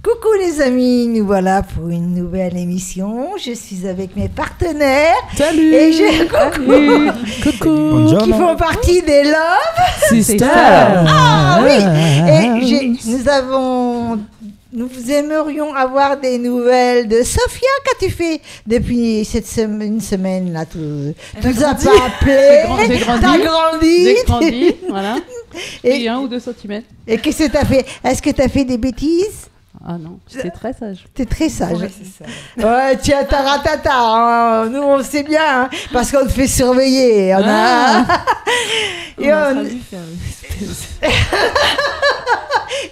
Coucou les amis, nous voilà pour une nouvelle émission. Je suis avec mes partenaires. Salut. Et coucou. Coucou. Qui font partie des Love Sisters. Ah oui. Et nous aimerions avoir des nouvelles de Sophia. Qu'as-tu fait depuis une semaine là? Tu nous as pas appelé. T'as grandi. J'ai grandi, voilà. Et 1 ou 2 centimètres. Et qu'est-ce que t'as fait? Est-ce que t'as fait des bêtises? Ah non, j'étais très sage. T'es très sage. Ouais, c'est ça. Ouais, tiens, taratata. Hein. Nous, on sait bien, hein, parce qu'on te fait surveiller. Et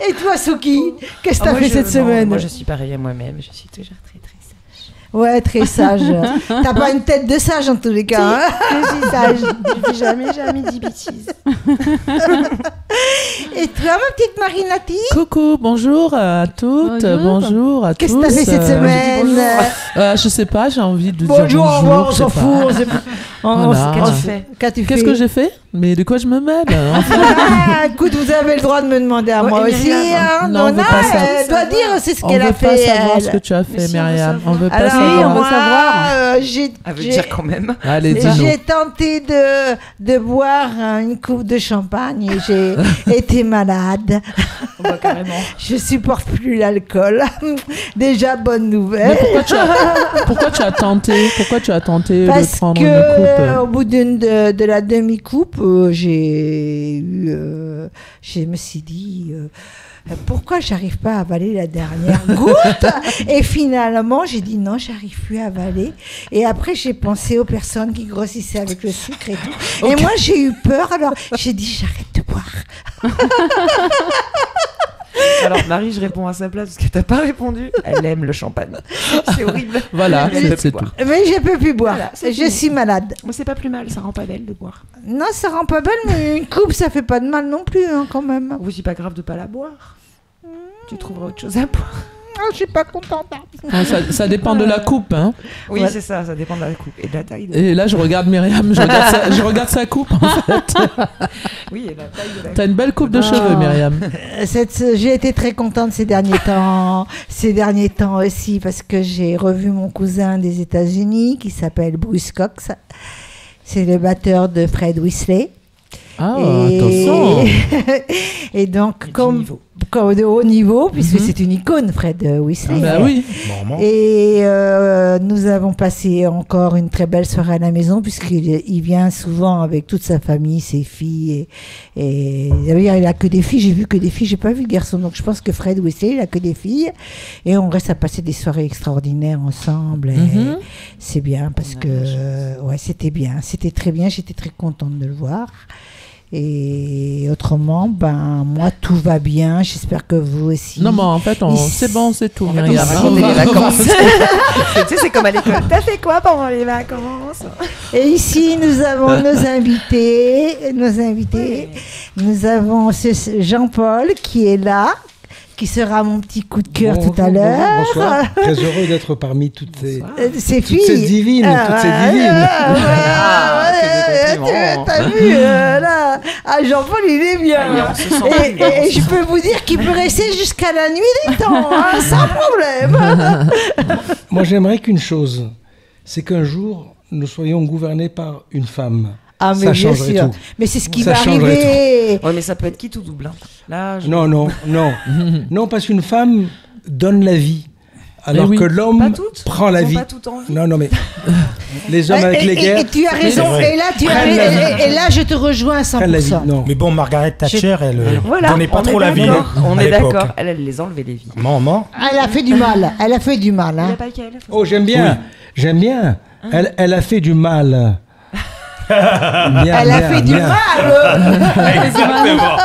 Et toi, Souki, qu'est-ce que t'as fait cette semaine? Moi, je suis pareil à moi-même. Je suis toujours très, très sage. Ouais, très sage. T'as pas une tête de sage, en tous les cas. Si, je suis sage. Je n'ai jamais dit bêtises. Et toi, ma petite Marinati? Coucou, bonjour à toutes, bonjour à tous. Qu'est-ce que t'as fait cette semaine? Je sais pas, j'ai envie de bonjour, dire bonjour. on s'en fout. Voilà. Qu'est-ce que j'ai fait? Mais de quoi je me mêle? Écoute, vous avez le droit de me demander à moi aussi. Hein. Non, on veut pas savoir. Elle doit dire c'est ce On qu'elle a veut fait. pas savoir ce que tu as fait, Myriam. On veut pas Alors, savoir. on veut savoir. Elle veut dire quand même. Allez, dis-nous. J'ai tenté de boire une coupe de champagne et j'ai été malade. Bah, carrément. Je supporte plus l'alcool. Déjà, bonne nouvelle. Mais pourquoi tu as tenté de prendre une Parce coupe? que au bout de la demi-coupe, je me suis dit... pourquoi j'arrive pas à avaler la dernière goutte? Et finalement, j'ai dit non, j'arrive plus à avaler. Et après, j'ai pensé aux personnes qui grossissaient avec le sucre et tout. Okay. Et moi, j'ai eu peur, alors j'ai dit j'arrête de boire. Alors Marie, je réponds à sa place parce que t'as pas répondu. Elle aime le champagne. C'est horrible. Voilà, c'est tout. Mais je peux plus boire. Voilà, je suis malade. Moi, c'est pas plus mal, ça rend pas belle de boire. Non, ça rend pas belle, mais une coupe, ça fait pas de mal non plus, hein, quand même. Oui, c'est pas grave de pas la boire. Tu trouveras autre chose à boire. Je suis pas contente. Ça dépend de la coupe, hein. Oui, c'est ça dépend de la coupe et de la taille. Et là, je regarde Myriam, je regarde sa coupe, en fait. Oui, et la taille de la coupe. T'as une belle coupe de cheveux, Myriam. J'ai été très contente ces derniers temps aussi, parce que j'ai revu mon cousin des États-Unis qui s'appelle Bruce Cox. C'est le batteur de Fred Weasley. Ah, attention. Et donc, comme de haut niveau, puisque c'est une icône, Fred Weasley. Ah bah oui. Et nous avons passé encore une très belle soirée à la maison, puisqu'il vient souvent avec toute sa famille, ses filles. Et d'ailleurs, il a que des filles. J'ai vu que des filles. J'ai pas vu de garçons. Donc, je pense que Fred Weasley, il a que des filles. Et on reste à passer des soirées extraordinaires ensemble. Et c'est bien parce que c'était bien. C'était très bien. J'étais très contente de le voir. Et autrement, moi, tout va bien. J'espère que vous aussi. Non, mais en fait, c'est bon, c'est tout. On va raconter les vacances. Tu sais, c'est comme à l'école. T'as fait quoi pendant les vacances? Et ici, nous avons nos invités. Nous avons Jean-Paul qui est là, qui sera mon petit coup de cœur tout à l'heure. Bonsoir, très heureux d'être parmi toutes ces filles. Toutes ces divines. T'as vu, là. Jean-Paul, il est bien. Et je peux vous dire qu'il peut rester jusqu'à la nuit des temps, hein, sans problème. Moi, j'aimerais qu'une chose, c'est qu'un jour, nous soyons gouvernés par une femme. Ah, mais ça bien changerait sûr. tout. Mais c'est ce qui ça va arriver. Oui, mais ça peut être qui tout double. Hein. Là, Non, parce qu'une femme donne la vie. Alors que l'homme prend la vie. Pas tout envie. Non, mais les hommes avec les guerres. Et tu as raison. Et là, je te rejoins à 100%. Non. Mais bon, Margaret Thatcher, elle donnait pas trop la vie. On est d'accord. Elle les enlevait les vies. Maman. Elle a fait du mal. Elle a fait du mal. Hein. Oh, j'aime bien. J'aime bien. Elle a fait du mal. Elle a fait du mal. Exactement.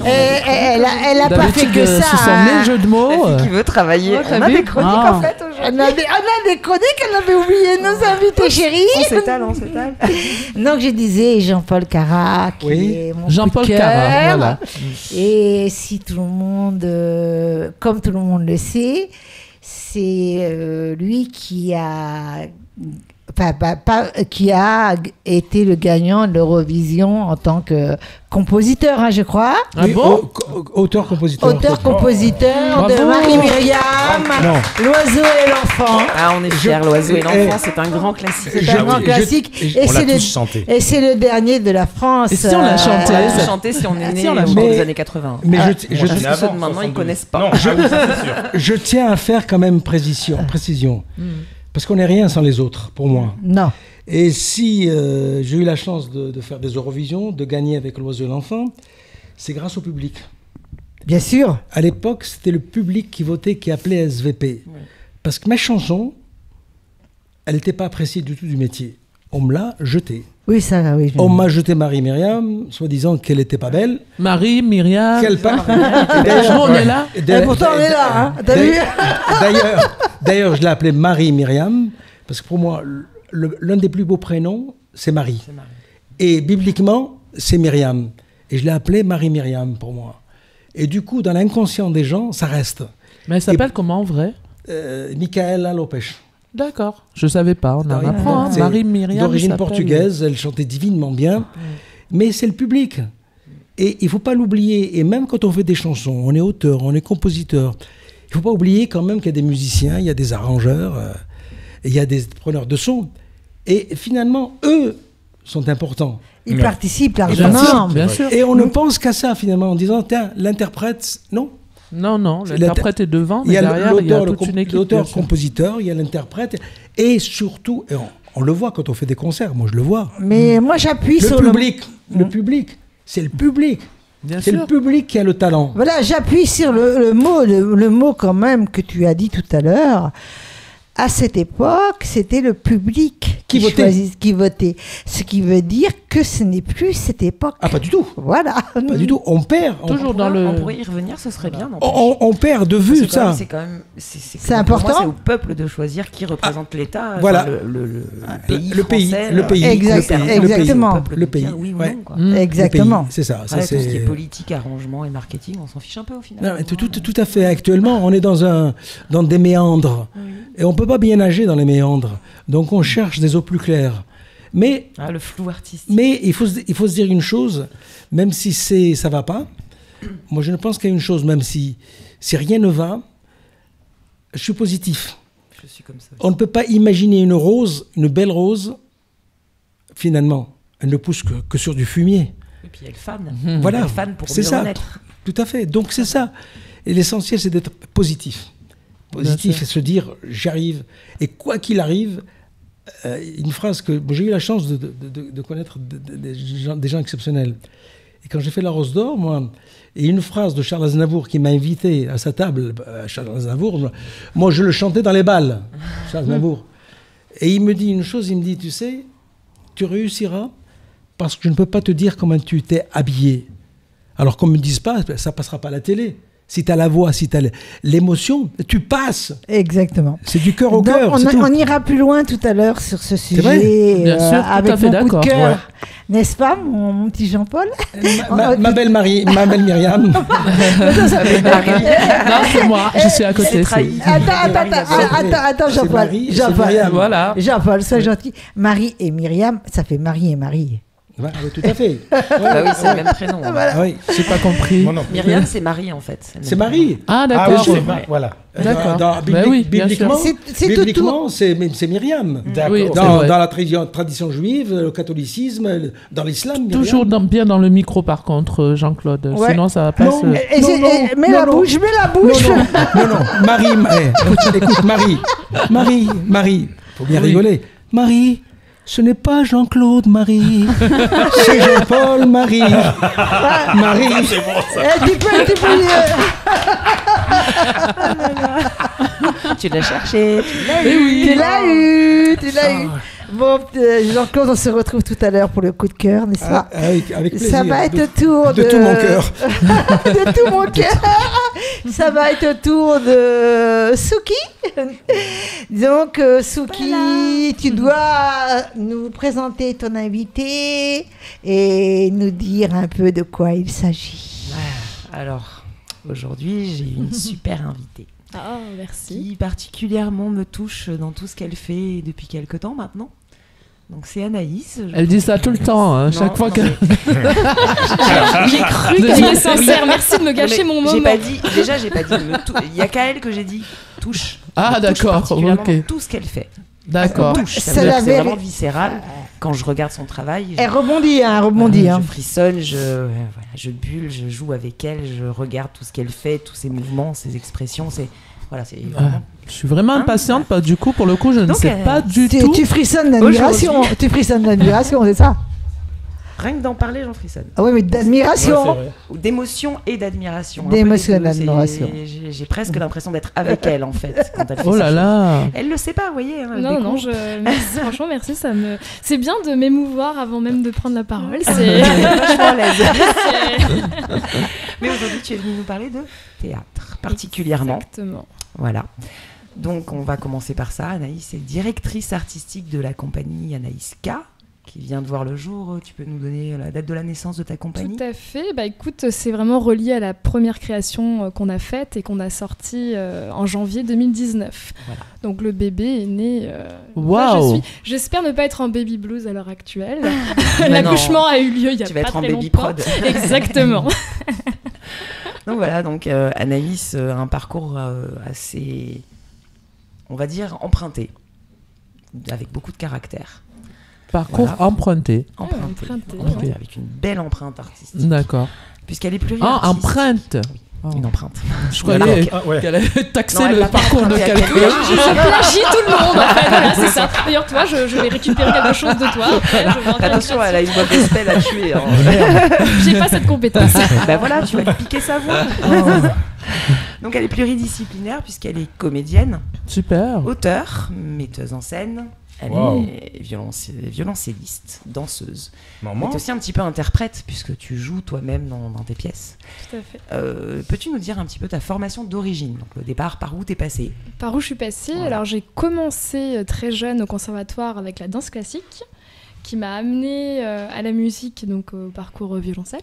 Elle a pas fait que ça. C'est son meilleur jeu de mots. Qui veut travailler. On a des chroniques en fait aujourd'hui. On a des chroniques, on avait oublié nos invités chéris. On s'étale. Donc je disais Jean-Paul Cara, qui est mon Jean-Paul coup de Cara, cœur. voilà. Et si tout le monde, comme tout le monde le sait, c'est lui qui a qui a été le gagnant de l'Eurovision en tant que compositeur, je crois. Ah bon? Auteur-compositeur. Auteur-compositeur de Marie-Myriam, L'Oiseau et l'Enfant. Ah, on est fiers, L'Oiseau et l'Enfant, c'est un grand classique. C'est un grand classique. On l'a tous chanté. Et c'est le dernier de la France. Et si on l'a chanté? On l'a chanté si on est né dans les années 80. Mais je pense que ceux de maintenant, ils connaissent pas. Non, ça, c'est sûr. Je tiens à faire quand même précision. Parce qu'on n'est rien sans les autres, pour moi. Non. Et si j'ai eu la chance de faire des Eurovisions, de gagner avec L'Oiseau et l'Enfant, c'est grâce au public. Bien sûr. À l'époque, c'était le public qui votait, qui appelait SVP. Oui. Parce que ma chanson, elle n'était pas appréciée du tout du métier. On me l'a jetée. Oui, ça, oui. On m'a jeté Marie-Myriam, soi-disant qu'elle n'était pas belle. Marie-Myriam. Quelle part. On est là. Et pourtant, on est là. Hein. T'as vu? D'ailleurs, je l'ai appelée Marie-Myriam, parce que pour moi, l'un des plus beaux prénoms, c'est Marie. Et bibliquement, c'est Myriam. Et je l'ai appelée Marie-Myriam pour moi. Et du coup, dans l'inconscient des gens, ça reste. Mais elle s'appelle comment en vrai? Micaela Lopes. D'accord, je ne savais pas, on en apprend. Marie-Myriam. D'origine portugaise, elle chantait divinement bien. Mais c'est le public. Et il ne faut pas l'oublier. Et même quand on fait des chansons, on est auteur, on est compositeur. Il ne faut pas oublier quand même qu'il y a des musiciens, il y a des arrangeurs, il y a des preneurs de son. Et finalement, eux sont importants. Ils participent largement. Bien sûr. Et on ne pense qu'à ça finalement, en disant, tiens, l'interprète, non. Non, l'interprète est devant, mais derrière, il y a toute une équipe. L'auteur-compositeur, il y a l'interprète. Et surtout, et on le voit quand on fait des concerts, moi je le vois. Mais moi j'appuie sur public. Le public, c'est le public. C'est le public qui a le talent. Voilà, j'appuie sur le mot quand même que tu as dit tout à l'heure. À cette époque, c'était le public qui votait. Ce qui veut dire que ce n'est plus cette époque. Ah, pas du tout. Voilà. Pas du tout. On perd. Toujours on pourrait y revenir, ce serait bien. On perd de vue ça. C'est important. C'est au peuple de choisir qui représente l'État. Voilà. Le pays. Exactement. Le pays. Oui ou non, quoi. Exactement. C'est ça. Tout ce qui est politique, arrangement et marketing, on s'en fiche un peu au final. Non, tout à fait. Actuellement, on est dans des méandres. Et on ne peut pas bien nager dans les méandres. Donc on cherche des eaux plus claires. Mais, le flou artistique. Mais il faut se dire une chose, même si ça ne va pas, moi je ne pense qu'à une chose, même si rien ne va, je suis positif. Je suis comme ça. On ne peut pas imaginer une belle rose, finalement. Elle ne pousse que sur du fumier. Et puis elle fane. Voilà, elle fane pour c'est mieux ça. renaître. Tout à fait. Donc c'est ça. Et l'essentiel, c'est d'être positif. Positif et se dire j'arrive. Et quoi qu'il arrive, une phrase que j'ai eu la chance de connaître des gens exceptionnels. Et quand j'ai fait la Rose d'Or, moi, et une phrase de Charles Aznavour qui m'a invité à sa table, Charles Aznavour, moi je le chantais dans les bals, Charles Aznavour. Et il me dit une chose, il me dit, tu sais, tu réussiras parce que je ne peux pas te dire comment tu t'es habillé. Alors qu'on ne me dise pas, ça ne passera pas à la télé. Si tu as la voix, si tu as l'émotion, tu passes. Exactement. C'est du cœur au cœur. On ira plus loin tout à l'heure sur ce sujet. Bien sûr, avec tout à fait mon coup de cœur. Ouais. N'est-ce pas, mon petit Jean-Paul? Ma belle Myriam. Non, c'est moi, je suis à côté. Attends, Jean-Paul. Voilà. Jean-Paul, sois gentil. Marie et Myriam, ça fait Marie et Marie. Ouais, tout à fait. Oui, c'est le même prénom. Voilà. Oui. J'ai pas compris. Myriam, c'est Marie en fait. C'est Marie. Ah d'accord. Voilà. D'accord. Oui, bibliquement, tout. c'est Myriam. Oui, dans la tradition juive, le catholicisme, dans l'islam. Toujours bien dans le micro par contre, Jean-Claude. Ouais. Sinon ça va pas se... Mets la bouche. Non. Marie, écoute, Marie. Faut bien rigoler. Marie. Ce n'est pas Jean-Claude Marie, c'est Jean-Paul Marie. Marie. C'est bon, ça. Tu l'as cherché, tu l'as eu. Bon, Jean-Claude, on se retrouve tout à l'heure pour le coup de cœur, n'est-ce pas? Avec plaisir. Ça va être au tour de tout mon cœur. De tout mon cœur. Ça va être au tour de Souki. Donc, Souki, voilà. Tu dois nous présenter ton invité et nous dire un peu de quoi il s'agit. Alors, aujourd'hui, j'ai une super invitée. Oh, merci. Qui particulièrement me touche dans tout ce qu'elle fait depuis quelque temps maintenant. Donc c'est Anaïs. Elle dit ça tout le temps, hein, chaque fois que... J'ai cru qu'elle était sincère. Merci de me gâcher mon moment. J'ai pas dit il y a qu'à elle que j'ai dit touche. Ah, Me touche d'accord, particulièrement ok. Tout ce qu'elle fait. D'accord. Ça me touche. Ça C'est veut dire la que c'est vraiment vérité. viscéral. Quand je regarde son travail, Elle rebondit, hein. je frissonne, je bulle, je joue avec elle, je regarde tout ce qu'elle fait, tous ses mouvements, ses expressions. C'est vraiment... Je suis vraiment impatiente, parce que du coup, pour le coup, je ne Donc, sais pas du tout. Tu frissonnes d'admiration. Tu frissonnes d'admiration, c'est ça? Rien que d'en parler, j'en frissonne. Ah oui, mais d'admiration. Ou d'émotion et d'admiration. Un D'émotion peu les et deux, d'admiration. J'ai presque l'impression d'être avec elle, en fait, quand elle fait Oh là sa chose. là. Elle le sait pas, vous voyez. Hein, elle Non, découvre. merci, franchement, merci. C'est bien de m'émouvoir avant même de prendre la parole. C'est Vachement à l'aise. c'est- Mais aujourd'hui, tu es venue nous parler de théâtre, particulièrement. Exactement. Voilà. Donc, on va commencer par ça. Anaïs est directrice artistique de la compagnie Anaïs K, qui vient de voir le jour. Tu peux nous donner la date de la naissance de ta compagnie? Tout à fait. Bah écoute, c'est vraiment relié à la première création qu'on a faite et qu'on a sortie en janvier 2019. Voilà. Donc le bébé est né. Waouh. J'espère ne pas être en baby blues à l'heure actuelle. Mais L'accouchement a eu lieu il y a Tu vas pas être en très baby longtemps. prod. Exactement. Donc voilà, Anaïs a un parcours assez, on va dire, emprunté, avec beaucoup de caractère. Parcours Voilà. emprunté. emprunté, ouais. Avec une belle empreinte artistique. D'accord. Puisqu'elle est pluriartiste. Ah, empreinte. Oui, une empreinte. Je croyais Ah, ouais. qu'elle avait taxé Non, elle le l'a pas parcours de emprunté à quelqu'un. Je plagie tout le monde en fait. Voilà, c'est ça. D'ailleurs, toi, je vais récupérer quelque chose de toi. Après, je vais en faire une Attention, elle a une voix gospel à tuer. Hein. J'ai pas cette compétence. Ben voilà, tu vas lui piquer sa voix. Donc elle est pluridisciplinaire puisqu'elle est comédienne, Super. auteure, metteuse en scène. Elle Wow. est violoncelliste, danseuse. Maman. Tu es aussi un petit peu interprète puisque tu joues toi-même dans tes pièces. Tout à fait. Peux-tu nous dire un petit peu ta formation d'origine? Donc le départ, par où t'es passée? Par où je suis passée? Voilà. Alors j'ai commencé très jeune au conservatoire avec la danse classique, qui m'a amenée à la musique, donc au parcours violoncelle,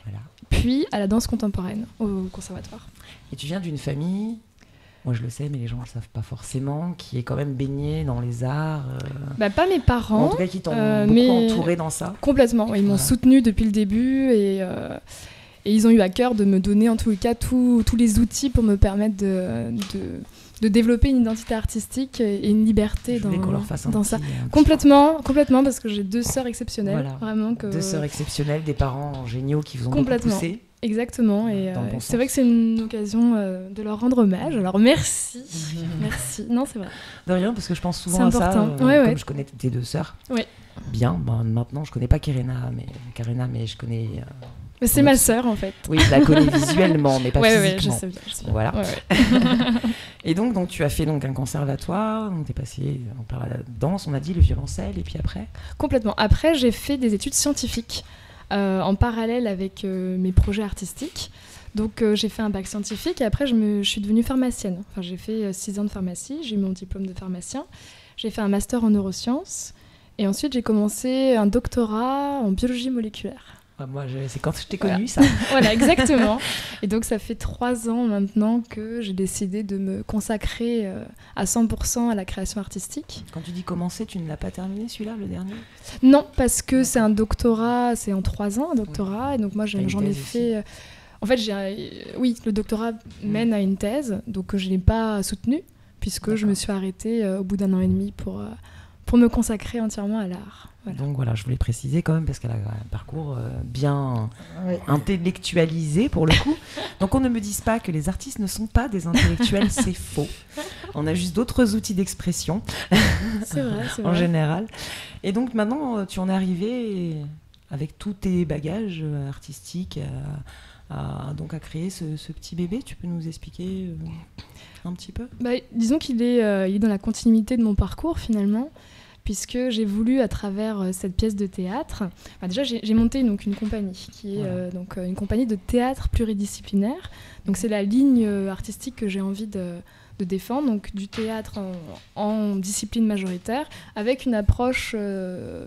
Voilà. puis à la danse contemporaine au conservatoire. Et tu viens d'une famille, moi je le sais mais les gens ne le savent pas forcément, qui est quand même baignée dans les arts, Bah, pas mes en parents, tout cas qui t'ont mais- beaucoup entourée dans ça. complètement. Ils m'ont Voilà. soutenue depuis le début et ils ont eu à cœur de me donner en tous les cas tous les outils pour me permettre de développer une identité artistique et une liberté Je voulais qu'on leur dans, fasse un dans petit- ça. un petit- Complètement, parce que j'ai deux sœurs exceptionnelles, Voilà. vraiment que... Deux sœurs exceptionnelles, des parents géniaux qui vous ont beaucoup Complètement. poussé. Exactement, et Dans le bon c'est sens. vrai que c'est une occasion de leur rendre hommage. Alors merci, merci. Non, c'est vrai. De rien, parce que je pense souvent C'est à ça, important. Ouais, comme ouais. je connais tes deux sœurs. Ouais. Bien, maintenant je connais pas Karina, mais je connais... Mais c'est ma sœur en fait. Oui, je la connais visuellement, mais pas Ouais, je physiquement. sais bien. Je sais bien. Voilà. Ouais, ouais. Et donc tu as fait un conservatoire, donc t'es passé par la danse, on a dit, le violoncelle, et puis après Complètement. Après, j'ai fait des études scientifiques en parallèle avec mes projets artistiques. Donc j'ai fait un bac scientifique et après je suis devenue pharmacienne. Enfin, j'ai fait 6 ans de pharmacie, j'ai eu mon diplôme de pharmacien. J'ai fait un master en neurosciences et ensuite j'ai commencé un doctorat en biologie moléculaire. Ouais, moi, c'est quand je t'ai Voilà. connue, ça. Voilà, exactement. Et donc ça fait 3 ans maintenant que j'ai décidé de me consacrer à 100% à la création artistique. Quand tu dis commencer, tu ne l'as pas terminé, celui-là, le dernier? Non, parce que c'est un doctorat, c'est en 3 ans un doctorat, et donc moi T'as une j'en ai thèse fait... En fait, oui, le doctorat mène à une thèse, donc je ne l'ai pas soutenue, puisque je me suis arrêtée au bout d'1 an et demi pour me consacrer entièrement à l'art. Voilà. Donc voilà, je voulais préciser quand même, parce qu'elle a un parcours bien Ouais. intellectualisé pour le coup. Donc on ne me dise pas que les artistes ne sont pas des intellectuels, c'est faux. On a juste d'autres outils d'expression C'est vrai, c'est en vrai. général. Et donc maintenant, tu en es arrivé avec tous tes bagages artistiques donc à créer ce petit bébé. Tu peux nous expliquer un petit peu? Bah, disons qu'il est dans la continuité de mon parcours finalement, puisque j'ai voulu à travers cette pièce de théâtre, déjà j'ai monté donc une compagnie qui est donc une compagnie de théâtre pluridisciplinaire. Donc c'est la ligne artistique que j'ai envie de défendre, donc du théâtre en discipline majoritaire avec une approche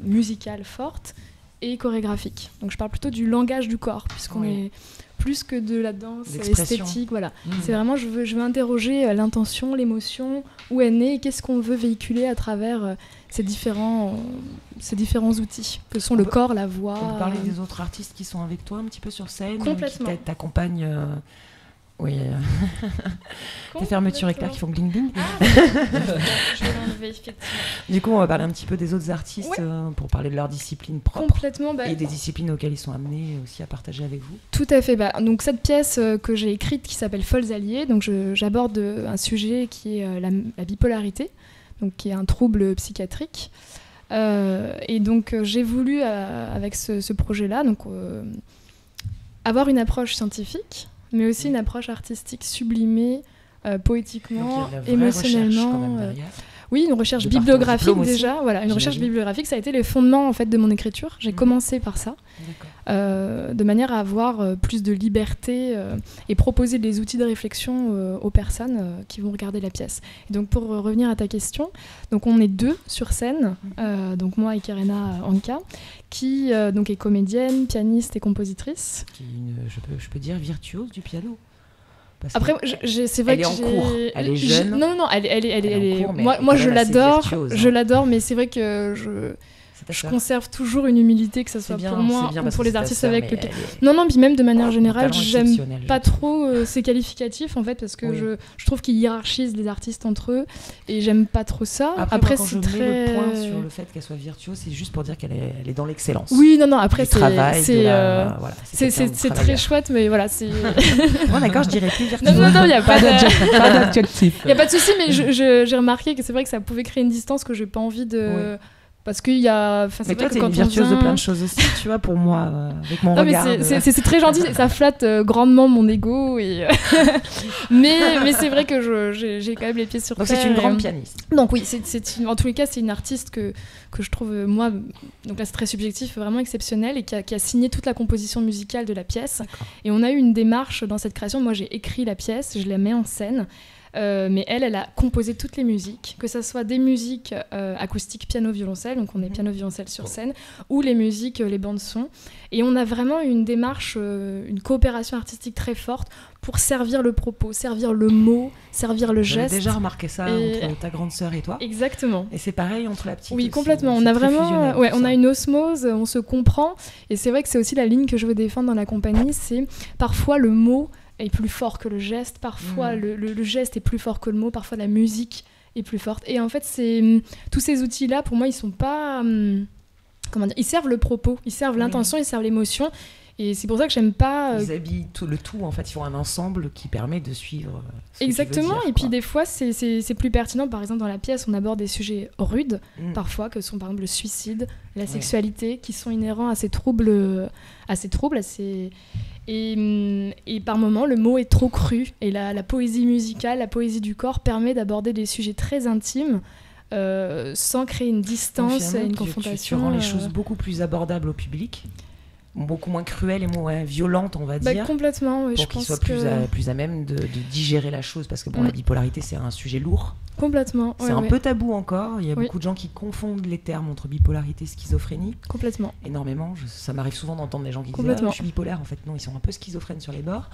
musicale forte et chorégraphique. Donc je parle plutôt du langage du corps, puisqu'on est plus que de la danse L'expression. esthétique. Voilà. C'est vraiment, je veux interroger l'intention, l'émotion, où elle est, et qu'est-ce qu'on veut véhiculer à travers ces différents outils, que sont le corps, la voix. On peut parler des autres artistes qui sont avec toi un petit peu sur scène, Complètement. qui t'accompagnent. Oui, tes fermetures éclairs qui font bling bling. Je vais l'enlever, effectivement. Du coup, on va parler un petit peu des autres artistes pour parler de leur discipline propre Complètement. et des disciplines auxquelles ils sont amenés aussi à partager avec vous. Tout à fait. Donc cette pièce que j'ai écrite qui s'appelle Folles Alliées, donc j'aborde un sujet qui est la bipolarité, donc qui est un trouble psychiatrique. Et donc j'ai voulu avec ce projet-là donc avoir une approche scientifique, mais aussi une approche artistique sublimée, poétiquement, donc, il y a de la vraie émotionnellement. recherche, quand même, derrière. Oui, une recherche De par ton bibliographique diplôme aussi, déjà. Voilà, une recherche j'imagine. bibliographique, ça a été les fondements en fait de mon écriture. J'ai commencé par ça, de manière à avoir plus de liberté et proposer des outils de réflexion aux personnes qui vont regarder la pièce. Et donc pour revenir à ta question, donc on est 2 sur scène, donc moi et Kerena Anka, qui donc est comédienne, pianiste et compositrice. Qui est je peux dire virtuose du piano. Parce Après, que c'est vrai elle que est en cours, elle est jeune. Non, elle est. en cours, mais Moi, elle est quand je même assez l'adore, virtuose, hein. je l'adore, mais c'est vrai que c'est ta je sœur. conserve toujours une humilité, que ce soit C'est pour bien, moi c'est bien ou parce pour que les c'est ta artistes sœur, avec mais lesquels. elle est- Non, puis même de manière un générale, talent j'aime exceptionnel, pas je trouve. trop ces qualificatifs en fait, parce que Oui. je trouve qu'ils hiérarchisent les artistes entre eux, et j'aime pas trop ça. Après, moi, quand c'est je très. mets le point sur le fait qu'elle soit virtuose, c'est juste pour dire qu'elle est dans l'excellence. Oui, non, après, du travail, c'est. voilà, C'est très chouette, mais voilà, c'est. Bon, d'accord, je dirais plus virtuose. Non, il n'y a pas de. Pas d'adjectif. Il n'y a pas de souci, mais j'ai remarqué que c'est vrai que ça pouvait créer une distance que j'ai pas envie de. Oui. Parce qu'il y a. Enfin, c'est Mais vrai toi, que t'es quand une on virtuose de vient- plein de choses aussi, tu vois, pour moi, avec mon Non, mais regard. c'est très gentil, ça flatte grandement mon ego. Mais c'est vrai que j'ai quand même les pieds sur Donc, terre. c'est une grande pianiste. Donc oui, en tous les cas, c'est une artiste que je trouve, moi, donc là c'est très subjectif, vraiment exceptionnelle, et qui a signé toute la composition musicale de la pièce. Et on a eu une démarche dans cette création. Moi, j'ai écrit la pièce, je la mets en scène. Mais elle a composé toutes les musiques, que ce soit des musiques acoustiques piano-violoncelle, donc on est piano-violoncelle sur scène, ou les musiques, les bandes-son. Et on a vraiment une démarche, une coopération artistique très forte pour servir le propos, servir le mot, servir le J'avais geste. déjà remarqué ça Et- entre ta grande sœur et toi. Exactement. Et c'est pareil entre la petite. Oui, aussi. complètement. On C'est a très vraiment, fusionnel, ouais, tout on ça. a une osmose, on se comprend. Et c'est vrai que c'est aussi la ligne que je veux défendre dans la compagnie, c'est parfois le mot est plus fort que le geste, parfois le geste est plus fort que le mot, parfois la musique est plus forte. Et en fait, tous ces outils-là, pour moi, ils sont pas... comment dire, ils servent le propos, ils servent l'intention, ils servent l'émotion. Et c'est pour ça que j'aime pas... Ils habillent le tout, en fait, ils font un ensemble qui permet de suivre. Ce Exactement, que tu veux dire, et puis quoi. des fois c'est plus pertinent. Par exemple, dans la pièce, on aborde des sujets rudes, parfois, que sont par exemple le suicide, la sexualité, qui sont inhérents à ces troubles, et par moments, le mot est trop cru. Et la poésie musicale, la poésie du corps permet d'aborder des sujets très intimes sans créer une distance et une confrontation. Tu rends les choses beaucoup plus abordables au public, beaucoup moins cruelles et moins violentes, on va dire. Complètement, oui, pour je qu'ils pense soient que... plus à même de digérer la chose, parce que bon, la bipolarité, c'est un sujet lourd. Complètement. C'est un peu tabou encore. Il y a Oui. beaucoup de gens qui confondent les termes entre bipolarité et schizophrénie. Complètement. Énormément. Ça m'arrive souvent d'entendre des gens qui disent Complètement. je suis bipolaire. En fait, non, ils sont un peu schizophrènes sur les bords.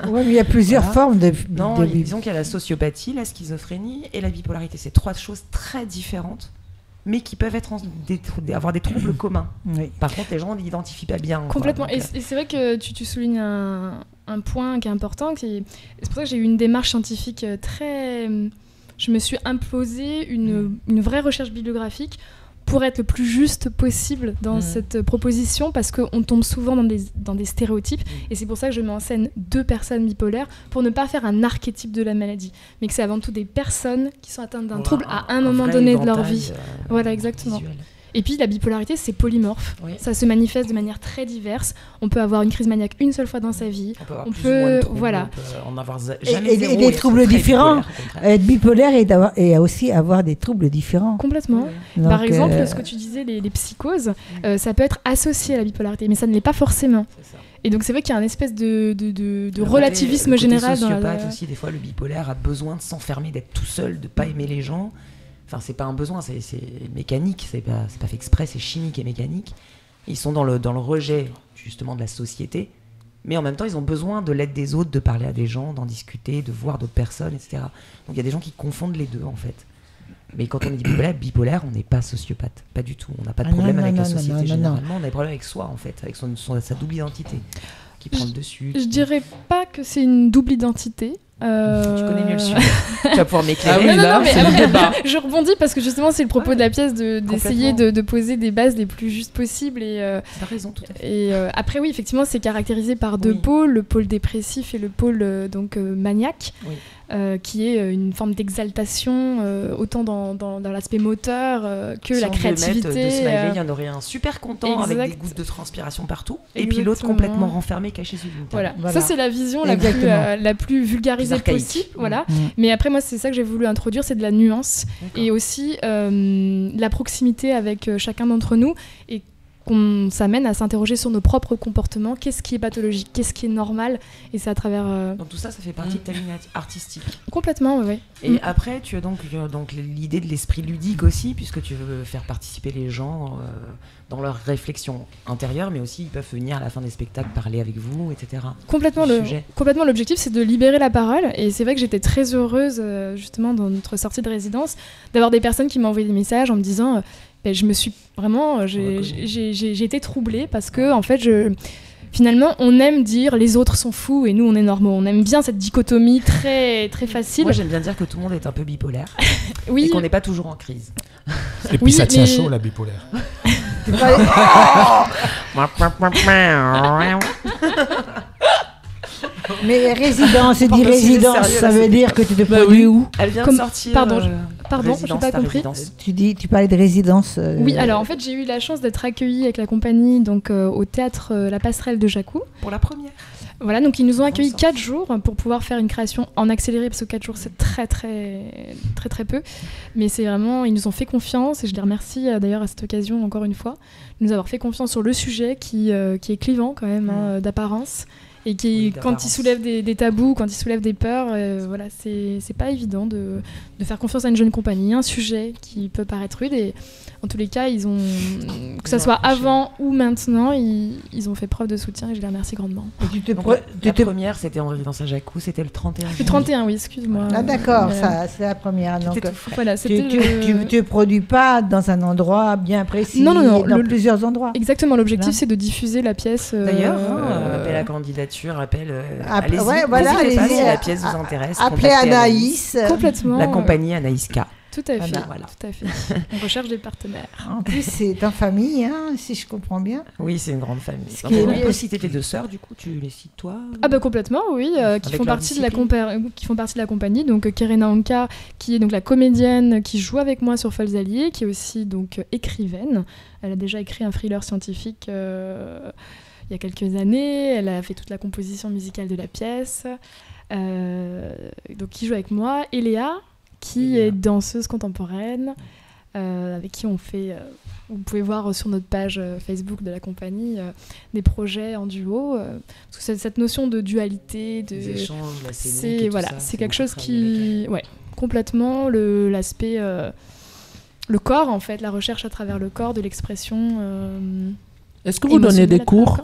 Ouais, mais il y a plusieurs Voilà. formes de Non, disons qu'il y a la sociopathie, la schizophrénie et la bipolarité. C'est 3 choses très différentes, mais qui peuvent être avoir des troubles communs. Oui. Par contre, les gens ne l'identifient pas bien. Complètement. Quoi. Donc, Et c'est vrai que tu soulignes un point qui est important. C'est pour ça que j'ai eu une démarche scientifique très... Je me suis imposée une vraie recherche bibliographique pour être le plus juste possible dans cette proposition, parce qu'on tombe souvent dans des stéréotypes. Et c'est pour ça que je mets en scène 2 personnes bipolaires, pour ne pas faire un archétype de la maladie, mais que c'est avant tout des personnes qui sont atteintes d'un trouble à un moment vrai donné de leur éventail, vie. Voilà, exactement. visuel. Et puis la bipolarité, c'est polymorphe. Oui. Ça se manifeste de manière très diverse. On peut avoir une crise maniaque une seule fois dans sa vie. On peut avoir On plus ou moins de troubles, voilà. on peut en avoir jamais Et zéro des être troubles très différents. bipolaire, au contraire. Être bipolaire et aussi avoir des troubles différents. Complètement. Donc, Par exemple, ce que tu disais, les psychoses, ça peut être associé à la bipolarité, mais ça ne l'est pas forcément. C'est ça. Et donc c'est vrai qu'il y a un espèce de Le relativisme côté général dans sociopathe aussi, des fois, le bipolaire a besoin de s'enfermer, d'être tout seul, de pas aimer les gens. Enfin, c'est pas un besoin, c'est mécanique, c'est pas fait exprès, c'est chimique et mécanique. Ils sont dans le rejet, justement, de la société, Mais en même temps, ils ont besoin de l'aide des autres, de parler à des gens, d'en discuter, de voir d'autres personnes, etc. Donc il y a des gens qui confondent les deux, en fait. Mais quand on est bipolaire, on n'est pas sociopathe. Pas du tout. On n'a pas de problème avec la société généralement. On a des problèmes avec soi, en fait, avec sa double identité qui prend le dessus. Je dirais pas que c'est une double identité. Tu connais mieux le sujet. Tu vas pouvoir m'éclairer. Ah oui, là, c'est le débat. Je rebondis parce que justement, c'est le propos de la pièce d'essayer de poser des bases les plus justes possibles. T'as raison, tout à fait. Et après, oui, effectivement, c'est caractérisé par deux pôles, le pôle dépressif et le pôle maniaque. Oui. Qui est une forme d'exaltation autant dans l'aspect moteur que la créativité. De smiley, il y en aurait un super content avec des gouttes de transpiration partout, et puis l'autre complètement renfermé, caché sous une table. Voilà. Ça c'est la vision la plus vulgarisée possible. Voilà. Mais après moi c'est ça que j'ai voulu introduire, c'est de la nuance et aussi la proximité avec chacun d'entre nous et qu'on s'amène à s'interroger sur nos propres comportements, qu'est-ce qui est pathologique, qu'est-ce qui est normal, et c'est à travers... Donc tout ça, ça fait partie de ta ligne artistique. Complètement, oui. Et après, tu as donc l'idée de l'esprit ludique aussi, puisque tu veux faire participer les gens dans leur réflexion intérieure, mais aussi ils peuvent venir à la fin des spectacles parler avec vous, etc. Complètement, l'objectif, c'est de libérer la parole, et c'est vrai que j'étais très heureuse, justement, dans notre sortie de résidence, d'avoir des personnes qui m'ont envoyé des messages en me disant... je me suis vraiment... J'ai été troublée parce que, en fait, finalement, on aime dire les autres sont fous et nous, on est normaux. On aime bien cette dichotomie très, très facile. Moi, j'aime bien dire que tout le monde est un peu bipolaire oui. et qu'on n'est pas toujours en crise. Et puis ça tient chaud, la bipolaire. Mais résidence, dit résidence, ça veut dire que tu te produis où? Elle vient de sortir... Pardon, je n'ai pas compris. Tu parlais de résidence. Oui, alors en fait, j'ai eu la chance d'être accueillie avec la compagnie donc, au théâtre La Passerelle de Jacou. Pour la première. Voilà, donc ils nous ont accueillis 4 jours pour pouvoir faire une création en accéléré, parce que 4 jours, c'est très peu. Mais c'est vraiment, ils nous ont fait confiance, et je les remercie d'ailleurs à cette occasion, encore une fois, de nous avoir fait confiance sur le sujet qui est clivant quand même, d'apparence. Et qui, quand il soulève des tabous, quand il soulève des peurs, voilà, c'est pas évident de faire confiance à une jeune compagnie, un sujet qui peut paraître rude. Et en tous les cas, ils ont, que ce soit avant ou maintenant, ils ont fait preuve de soutien et je les remercie grandement. La première, c'était en résidence à Jacou, c'était le 31 juillet. Le 31, oui, excuse-moi. Ah d'accord, ça c'est la première. Donc, voilà, tu ne te produis pas dans un endroit bien précis, non, dans plusieurs endroits. Exactement, l'objectif c'est de diffuser la pièce. D'ailleurs, appel à candidature, allez-y, voilà, si la pièce vous intéresse. Appelez Anaïs. Complètement. La compagnie Anaïs K. Tout à fait, voilà. Tout à fait. On recherche des partenaires. En plus, c'est en famille, hein, si je comprends bien. Oui, c'est une grande famille. On peut citer tes 2 sœurs, du coup, tu les cites toi Ah bah complètement, oui, qui font partie de la compagnie. Donc Kerena Anka, qui est donc la comédienne qui joue avec moi sur Folles Alliées, qui est aussi donc écrivaine. Elle a déjà écrit un thriller scientifique il y a quelques années. Elle a fait toute la composition musicale de la pièce. Donc qui joue avec moi. Et Léa, qui est danseuse contemporaine, avec qui on fait, vous pouvez voir sur notre page Facebook de la compagnie, des projets en duo. Parce que cette notion de dualité, des échanges, la scénique et tout ça, c'est quelque chose qui... Ouais, complètement, l'aspect... le corps, en fait, la recherche à travers le corps, de l'expression... Est-ce que vous donnez des cours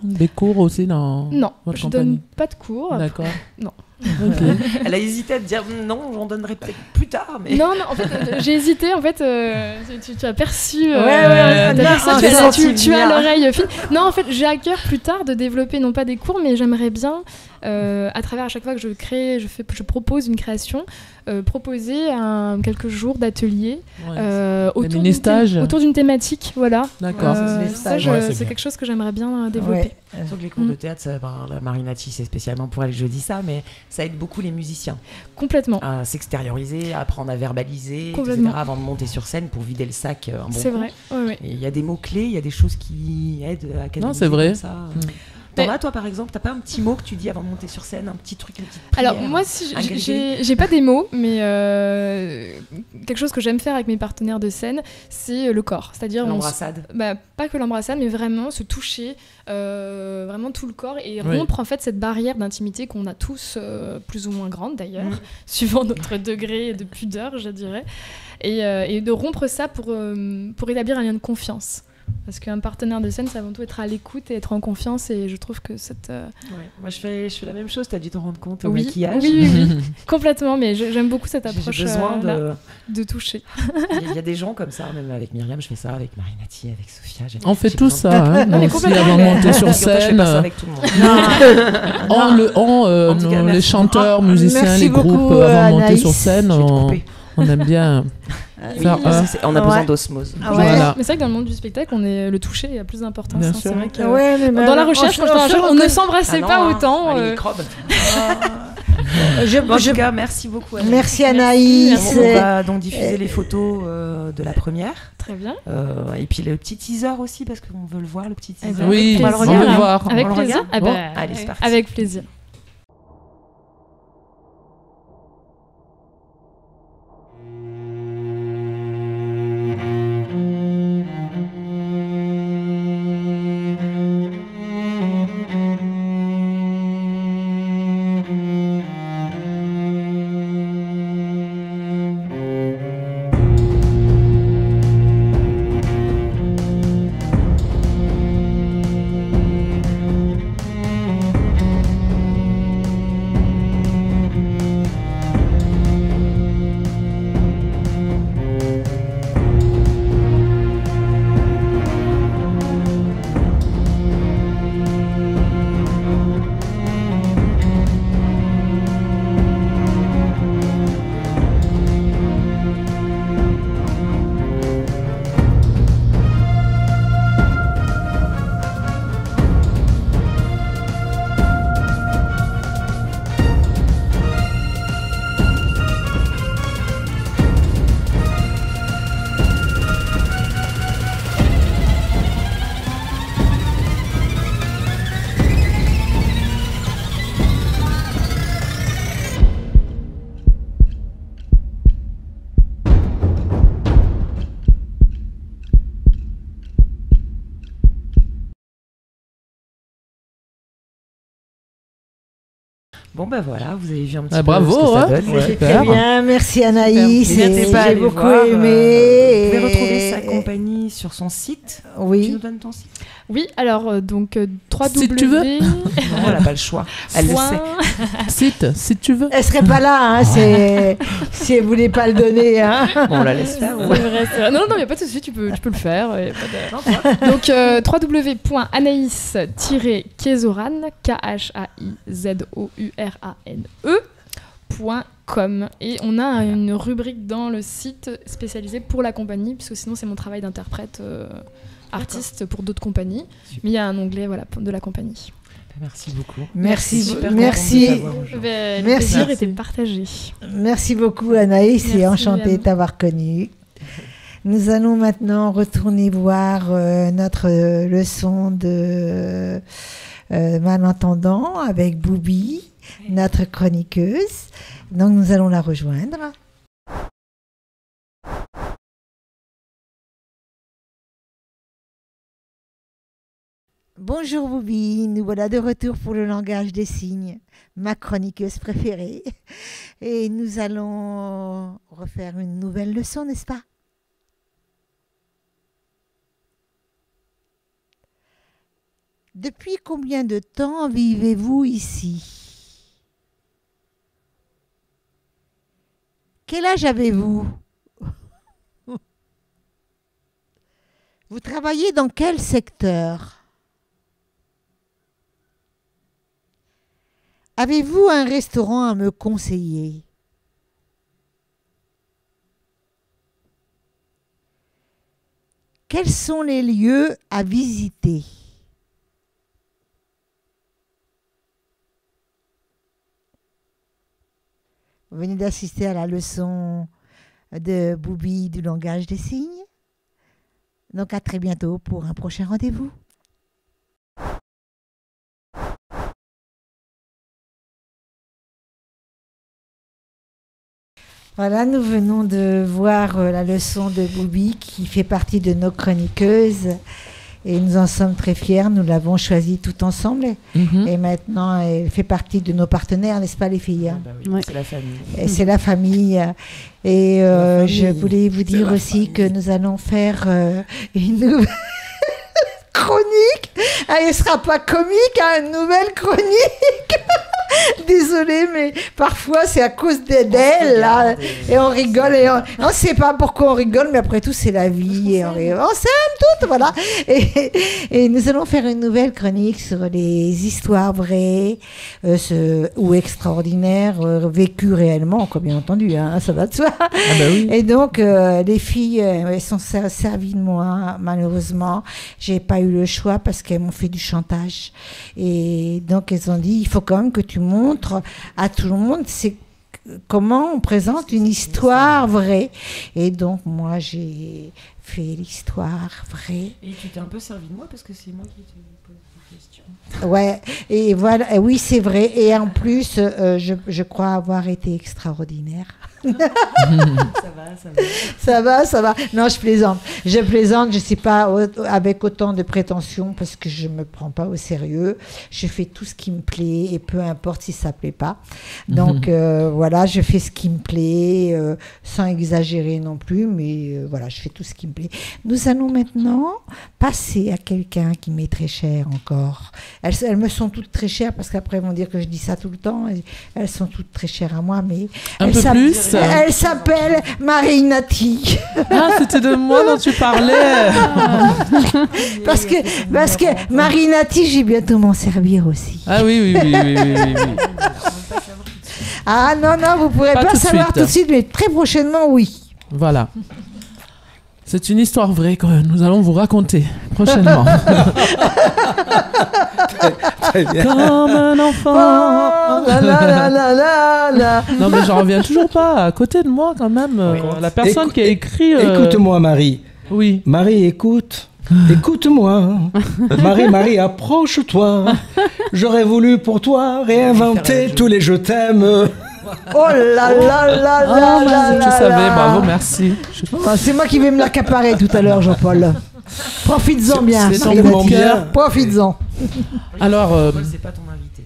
aussi dans Non, votre je compagnie? donne pas de cours. D'accord. Non. Okay. Elle a hésité à te dire non, j'en donnerai peut-être plus tard. Mais... Non, en fait, j'ai hésité. En fait, tu as perçu. Tu as l'oreille fine. Non, en fait, j'ai à cœur plus tard de développer non pas des cours, mais j'aimerais bien, à travers à chaque fois que je propose une création, proposer quelques jours d'atelier autour d'une thématique. Voilà. D'accord. C'est quelque chose que j'aimerais bien développer. Sauf que les cours de théâtre, ça, la Marinati, c'est spécialement pour elle que je dis ça, mais ça aide beaucoup les musiciens. Complètement. À s'extérioriser, à apprendre à verbaliser, etc. avant de monter sur scène pour vider le sac un bon coup. C'est vrai. Il y a des mots-clés, il y a des choses qui aident à canaliser. Non, c'est vrai. Comme ça. T'en as, toi, par exemple, t'as pas un petit mot que tu dis avant de monter sur scène, un petit truc, une petite prière? Alors, moi, j'ai pas des mots, mais quelque chose que j'aime faire avec mes partenaires de scène, c'est le corps. C'est-à-dire l'embrassade. Pas que l'embrassade, mais vraiment se toucher, vraiment tout le corps, et rompre en fait cette barrière d'intimité qu'on a tous, plus ou moins grande d'ailleurs, suivant notre degré de pudeur, je dirais, et de rompre ça pour établir un lien de confiance. Parce qu'un partenaire de scène, c'est avant tout être à l'écoute et être en confiance. Et je trouve que cette... Moi, je fais la même chose. Tu as dû t'en rendre compte au oui, maquillage. Oui, complètement. Mais j'aime beaucoup cette approche J'ai besoin de toucher. Il y a des gens comme ça, même avec Myriam, je fais ça, avec Marinati, avec Sophia. On fait tout ça. Hein, non, mais aussi, avant de monter sur scène. Je fais pas ça avec tout le monde. Les chanteurs, musiciens, merci les groupes, beaucoup, avant de monter Anaïs. sur scène, on aime bien... on a besoin d'osmose. Voilà. Mais c'est vrai que dans le monde du spectacle, le toucher a plus d'importance. Bien hein. sûr. C'est vrai que mais dans la recherche, on ne s'embrassait pas autant. Les microbes. En tout cas, merci beaucoup. Anaïs. Merci Anaïs. On va donc diffuser les photos de la première. Très bien. Et puis le petit teaser aussi, parce qu'on veut le voir, le petit teaser. Oui, on veut le voir. Avec On le plaisir. regarde Bon, allez, c'est parti. avec plaisir. Bon ben voilà, vous avez vu un petit peu bravo, ce que ça hein. donne. Ouais. C'est Super. très bien, merci Anaïs. Super. N'hésitez pas à J'ai aller beaucoup voir, aimé. Vous pouvez retrouver sa compagnie sur son site. Tu Oui. nous donnes ton site? Oui, alors donc 3 Si tu veux. Non, elle n'a pas le choix. Elle le sait. Si tu veux. Elle serait pas là, hein, si elle voulait pas le donner. Hein. Bon, on la laisse faire. C'est vrai, c'est vrai. Non, il n'y a pas de souci, tu peux le faire. Y a pas de... Donc, www.anaïs-kézoran, KHAIZOURANE.com. Et on a une rubrique dans le site spécialisée pour la compagnie, puisque sinon, c'est mon travail d'interprète artiste pour d'autres compagnies. Super. Mais il y a un onglet de la compagnie. Merci beaucoup. Merci. Merci. Le Merci. plaisir était partagé. Merci beaucoup Anaïs et Merci, enchantée de Myriam. t'avoir connue. Nous allons maintenant retourner voir notre leçon de malentendant avec Boubi, notre chroniqueuse. Donc nous allons la rejoindre. Bonjour Boubi, nous voilà de retour pour le langage des signes, ma chroniqueuse préférée. Et nous allons refaire une nouvelle leçon, n'est-ce pas? Depuis combien de temps vivez-vous ici? Quel âge avez-vous? Vous travaillez dans quel secteur? Avez-vous un restaurant à me conseiller? Quels sont les lieux à visiter? Vous venez d'assister à la leçon de Boubi du langage des signes. Donc à très bientôt pour un prochain rendez-vous. Voilà, nous venons de voir la leçon de Boubi qui fait partie de nos chroniqueuses et nous en sommes très fiers. Nous l'avons choisie tout ensemble et maintenant elle fait partie de nos partenaires, n'est-ce pas les filles? Bah oui, c'est la famille. Et c'est la famille. Et je voulais vous dire aussi que nous allons faire une nouvelle... Elle ne sera pas comique, hein, une nouvelle chronique. Désolée, mais parfois c'est à cause d'elle, là, et on rigole, et on ne sait pas pourquoi on rigole, mais après tout c'est la vie, et on s'aime toutes, voilà. Et nous allons faire une nouvelle chronique sur les histoires vraies ou extraordinaires, vécues réellement, quoi, bien entendu, hein, ça va de soi. Ah bah oui. Et donc les filles, elles sont servies de moi, malheureusement. J'ai pas eu le choix parce qu'elles m'ont fait du chantage. Et donc elles ont dit, il faut quand même que tu montres à tout le monde comment on présente une histoire vraie. Et donc moi j'ai fait l'histoire vraie. Et tu t'es un peu servi de moi parce que c'est moi qui te pose des questions. Ouais, et voilà, et oui c'est vrai. Et en plus, je crois avoir été extraordinaire. Ça va. Non, je plaisante. Je sais pas avec autant de prétention parce que je me prends pas au sérieux. Je fais tout ce qui me plaît et peu importe si ça plaît pas. Donc voilà, je fais ce qui me plaît sans exagérer non plus, mais voilà, je fais tout ce qui me plaît. Nous allons maintenant passer à quelqu'un qui m'est très cher encore. Elles me sont toutes très chères parce qu'après elles vont dire que je dis ça tout le temps. Elles sont toutes très chères à moi, mais un peu plus. Elle s'appelle Marie Nati. Ah, c'était de moi dont tu parlais. parce que Marie Nati, j'ai bientôt m'en servir aussi. Ah oui. Ah non, vous pourrez pas savoir tout de suite, mais très prochainement, oui. Voilà. C'est une histoire vraie que nous allons vous raconter prochainement. Très bien. Comme un enfant. Non mais j'en reviens toujours pas. À côté de moi quand même, la personne qui a écrit... Écoute-moi Marie. Oui. Marie, écoute. Écoute-moi. Marie, approche-toi. J'aurais voulu pour toi réinventer tous les je t'aime. Oh là là. Je savais, bravo, merci. C'est moi qui vais me l'accaparer tout à l'heure, Jean-Paul. Profites-en bien. C'est tellement bien. Profites-en. Alors, c'est pas ton invité.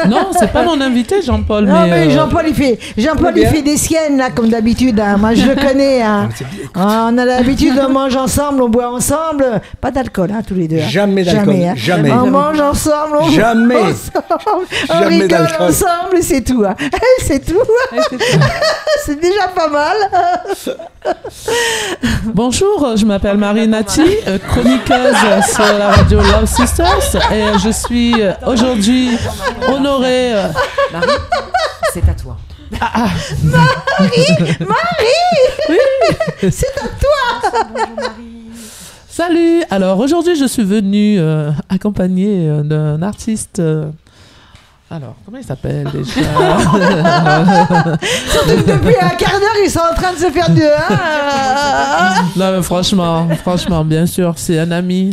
non, c'est pas mon invité, Jean-Paul. Non, mais Jean-Paul, il fait des siennes, là, comme d'habitude. Hein. Moi, je le connais. Hein. On a l'habitude, on mange ensemble, on boit ensemble. Pas d'alcool, hein, tous les deux. Hein. Jamais d'alcool. Jamais. On mange ensemble, on jamais. boit ensemble. On Jamais rigole d'alcool. ensemble, c'est tout. Hein. C'est tout. C'est déjà pas mal. Bonjour, je m'appelle Marie Nati, chroniqueuse sur la radio Love Sisters, et je suis aujourd'hui honorée. Marie, c'est à toi. Marie Oui. C'est à toi. Bonjour Marie. Salut. Alors aujourd'hui, je suis venue accompagnée d'un artiste. Alors, comment il s'appelle déjà? Surtout que depuis un quart d'heure, ils sont en train de se faire du... Non, mais franchement, bien sûr, c'est un ami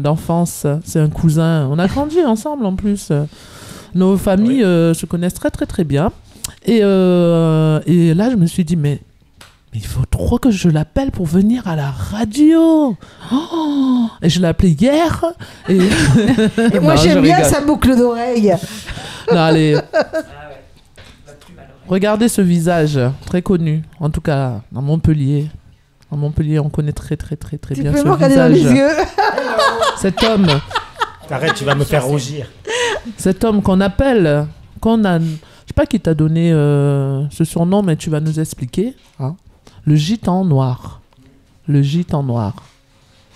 d'enfance, c'est un cousin. On a grandi ensemble en plus. Nos familles se connaissent très très très bien. Et là, je me suis dit, mais il faut trop que je l'appelle pour venir à la radio. Oh, et je l'ai appelé hier. Et moi, non, j'aime bien sa boucle d'oreille. Non, allez. Regardez ce visage, très connu. En tout cas, à Montpellier. À Montpellier, on connaît très bien ce visage. Tu peux me regarder dans les yeux. Cet homme. Arrête, tu vas me faire rougir. Cet homme qu'on appelle, je sais pas qui t'a donné ce surnom, mais tu vas nous expliquer. Hein. Le gitan noir. Le gitan noir.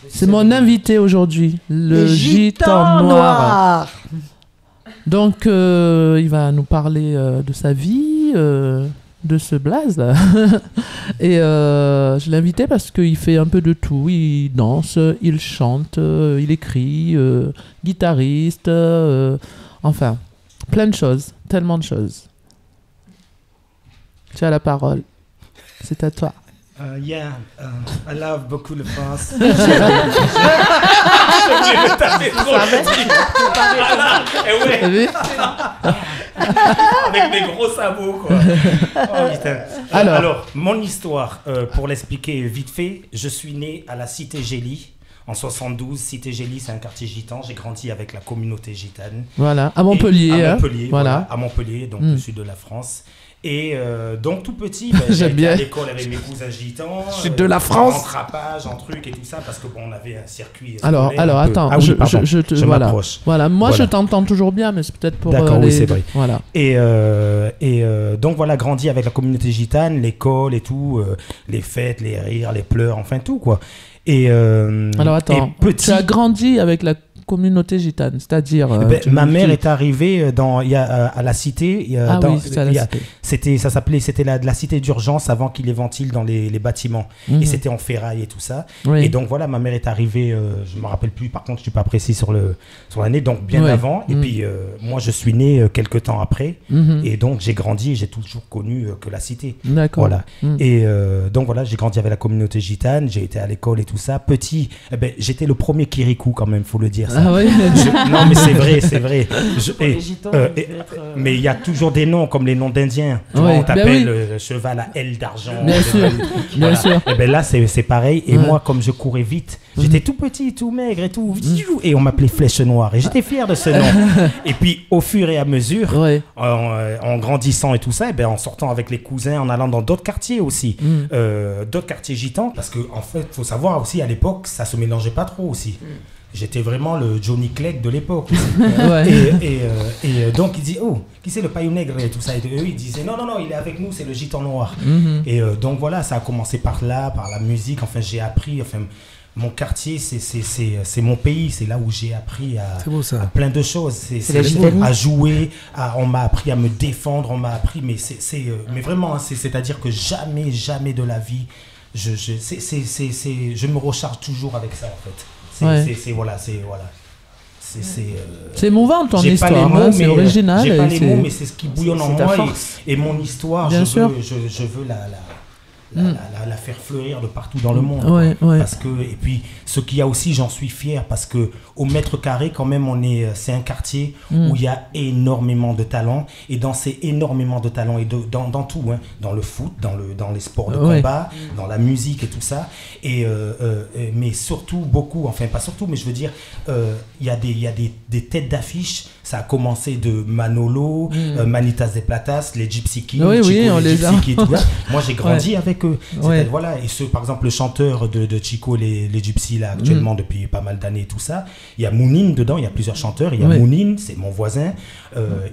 C'est mon invité aujourd'hui. Le gitan noir. Donc, il va nous parler de sa vie, de ce blaze là. Et je l'ai invité parce qu'il fait un peu de tout. Il danse, il chante, il écrit, guitariste, enfin, plein de choses, tellement de choses. Tu as la parole. C'est à toi. I love beaucoup le France. Avec mes gros sabots, quoi. Oh, putain. Alors, mon histoire, pour l'expliquer vite fait, je suis né à la Cité Gélie. En 72, Cité Gélie, c'est un quartier gitan. J'ai grandi avec la communauté gitane. Voilà, à Montpellier. À Montpellier, voilà. À Montpellier, donc le sud de la France. Et donc tout petit, j'étais à l'école avec mes cousins gitans. Je suis de la France. En trapage, en truc et tout ça, parce que bon, on avait un circuit. Alors attends, je m'approche. Voilà, moi je t'entends toujours bien, mais c'est peut-être pour D'accord, oui, c'est vrai. Voilà. Et donc voilà, grandi avec la communauté gitane, l'école et tout, les fêtes, les rires, les pleurs, enfin tout quoi. Et alors attends, tu as grandi avec la communauté gitane, c'est-à-dire ma mère est arrivée à la cité. C'était la cité d'urgence avant qu'il les ventile dans les bâtiments. Et c'était en ferraille et tout ça. Et donc voilà, ma mère est arrivée, je me rappelle plus, par contre je suis pas précis sur l'année, donc bien avant. Et puis moi je suis né quelques temps après. Et donc j'ai grandi, j'ai toujours connu que la cité. D'accord. Voilà. Et donc voilà, j'ai grandi avec la communauté gitane, j'ai été à l'école et tout ça. Petit, j'étais le premier kirikou quand même, faut le dire. Ah oui. Non mais c'est vrai. Mais il y a toujours des noms comme les noms d'Indiens. On t'appelle le cheval à aile d'argent. Bien sûr. Et là c'est pareil. Et moi comme je courais vite, j'étais tout petit, tout maigre et tout, et on m'appelait Flèche Noire. Et j'étais fier de ce nom. Et puis au fur et à mesure, en grandissant et tout ça, en sortant avec les cousins, en allant dans d'autres quartiers aussi, d'autres quartiers gitans, parce que en fait faut savoir aussi à l'époque ça se mélangeait pas trop aussi. J'étais vraiment le Johnny Clegg de l'époque. Et donc, il dit, oh, qui c'est le paillou nègre et tout ça. Et eux, ils disaient, non, il est avec nous, c'est le gitan noir. Et donc, voilà, ça a commencé par là, par la musique. Enfin, j'ai appris, mon quartier, c'est mon pays. C'est là où j'ai appris à plein de choses. À jouer, on m'a appris à me défendre, on m'a appris, mais vraiment, c'est-à-dire que jamais de la vie, je me recharge toujours avec ça, en fait. C'est émouvant ton histoire, c'est original. J'ai pas les mots, mais c'est ce qui bouillonne en moi et mon histoire. Je veux la faire fleurir de partout dans le monde. Parce que, et puis, ce qu'il y a aussi, j'en suis fier, parce que au mètre carré, quand même, c'est un quartier où il y a énormément de talents. Et dans ces énormément de talents, et dans tout, dans le foot, dans les sports de combat, dans la musique et tout ça, mais surtout beaucoup, enfin pas surtout, mais je veux dire, il y a des têtes d'affiche. Ça a commencé de Manolo, Manitas de Platas, les Gypsy Kings, on les a. Moi j'ai grandi avec eux. Voilà, et par exemple le chanteur de Chico, les Gypsy là actuellement depuis pas mal d'années, tout ça. Il y a Mounine dedans, il y a plusieurs chanteurs. Il y a Mounine, c'est mon voisin.